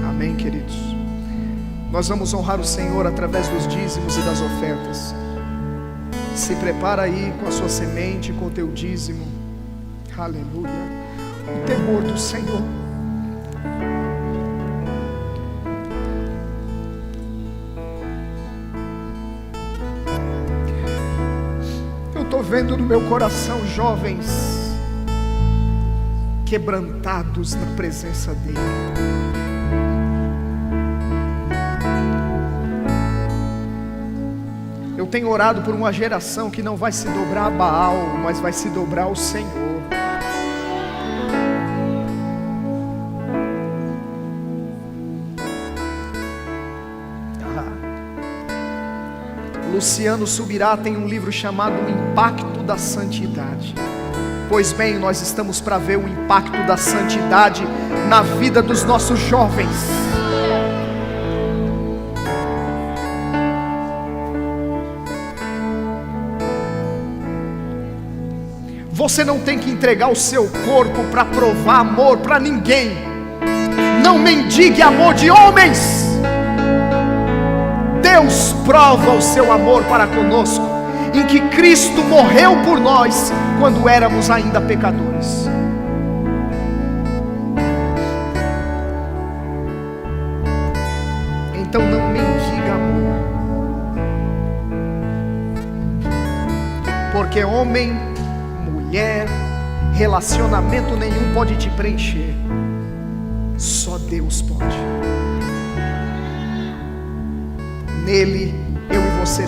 Amém, queridos? Nós vamos honrar o Senhor através dos dízimos e das ofertas. Se prepara aí com a sua semente, com o teu dízimo. Aleluia. O temor do Senhor. Eu estou vendo no meu coração jovens quebrantados na presença dEle. Eu tenho orado por uma geração que não vai se dobrar a Baal, mas vai se dobrar ao Senhor. Luciano Subirá tem um livro chamado O Impacto da Santidade. Pois bem, nós estamos para ver o impacto da santidade na vida dos nossos jovens. Você não tem que entregar o seu corpo para provar amor para ninguém. Não mendigue amor de homens. Deus prova o seu amor para conosco, em que Cristo morreu por nós quando éramos ainda pecadores. Então não mendiga amor, porque homem, mulher, relacionamento nenhum pode te preencher. Só Deus pode. Nele, eu e você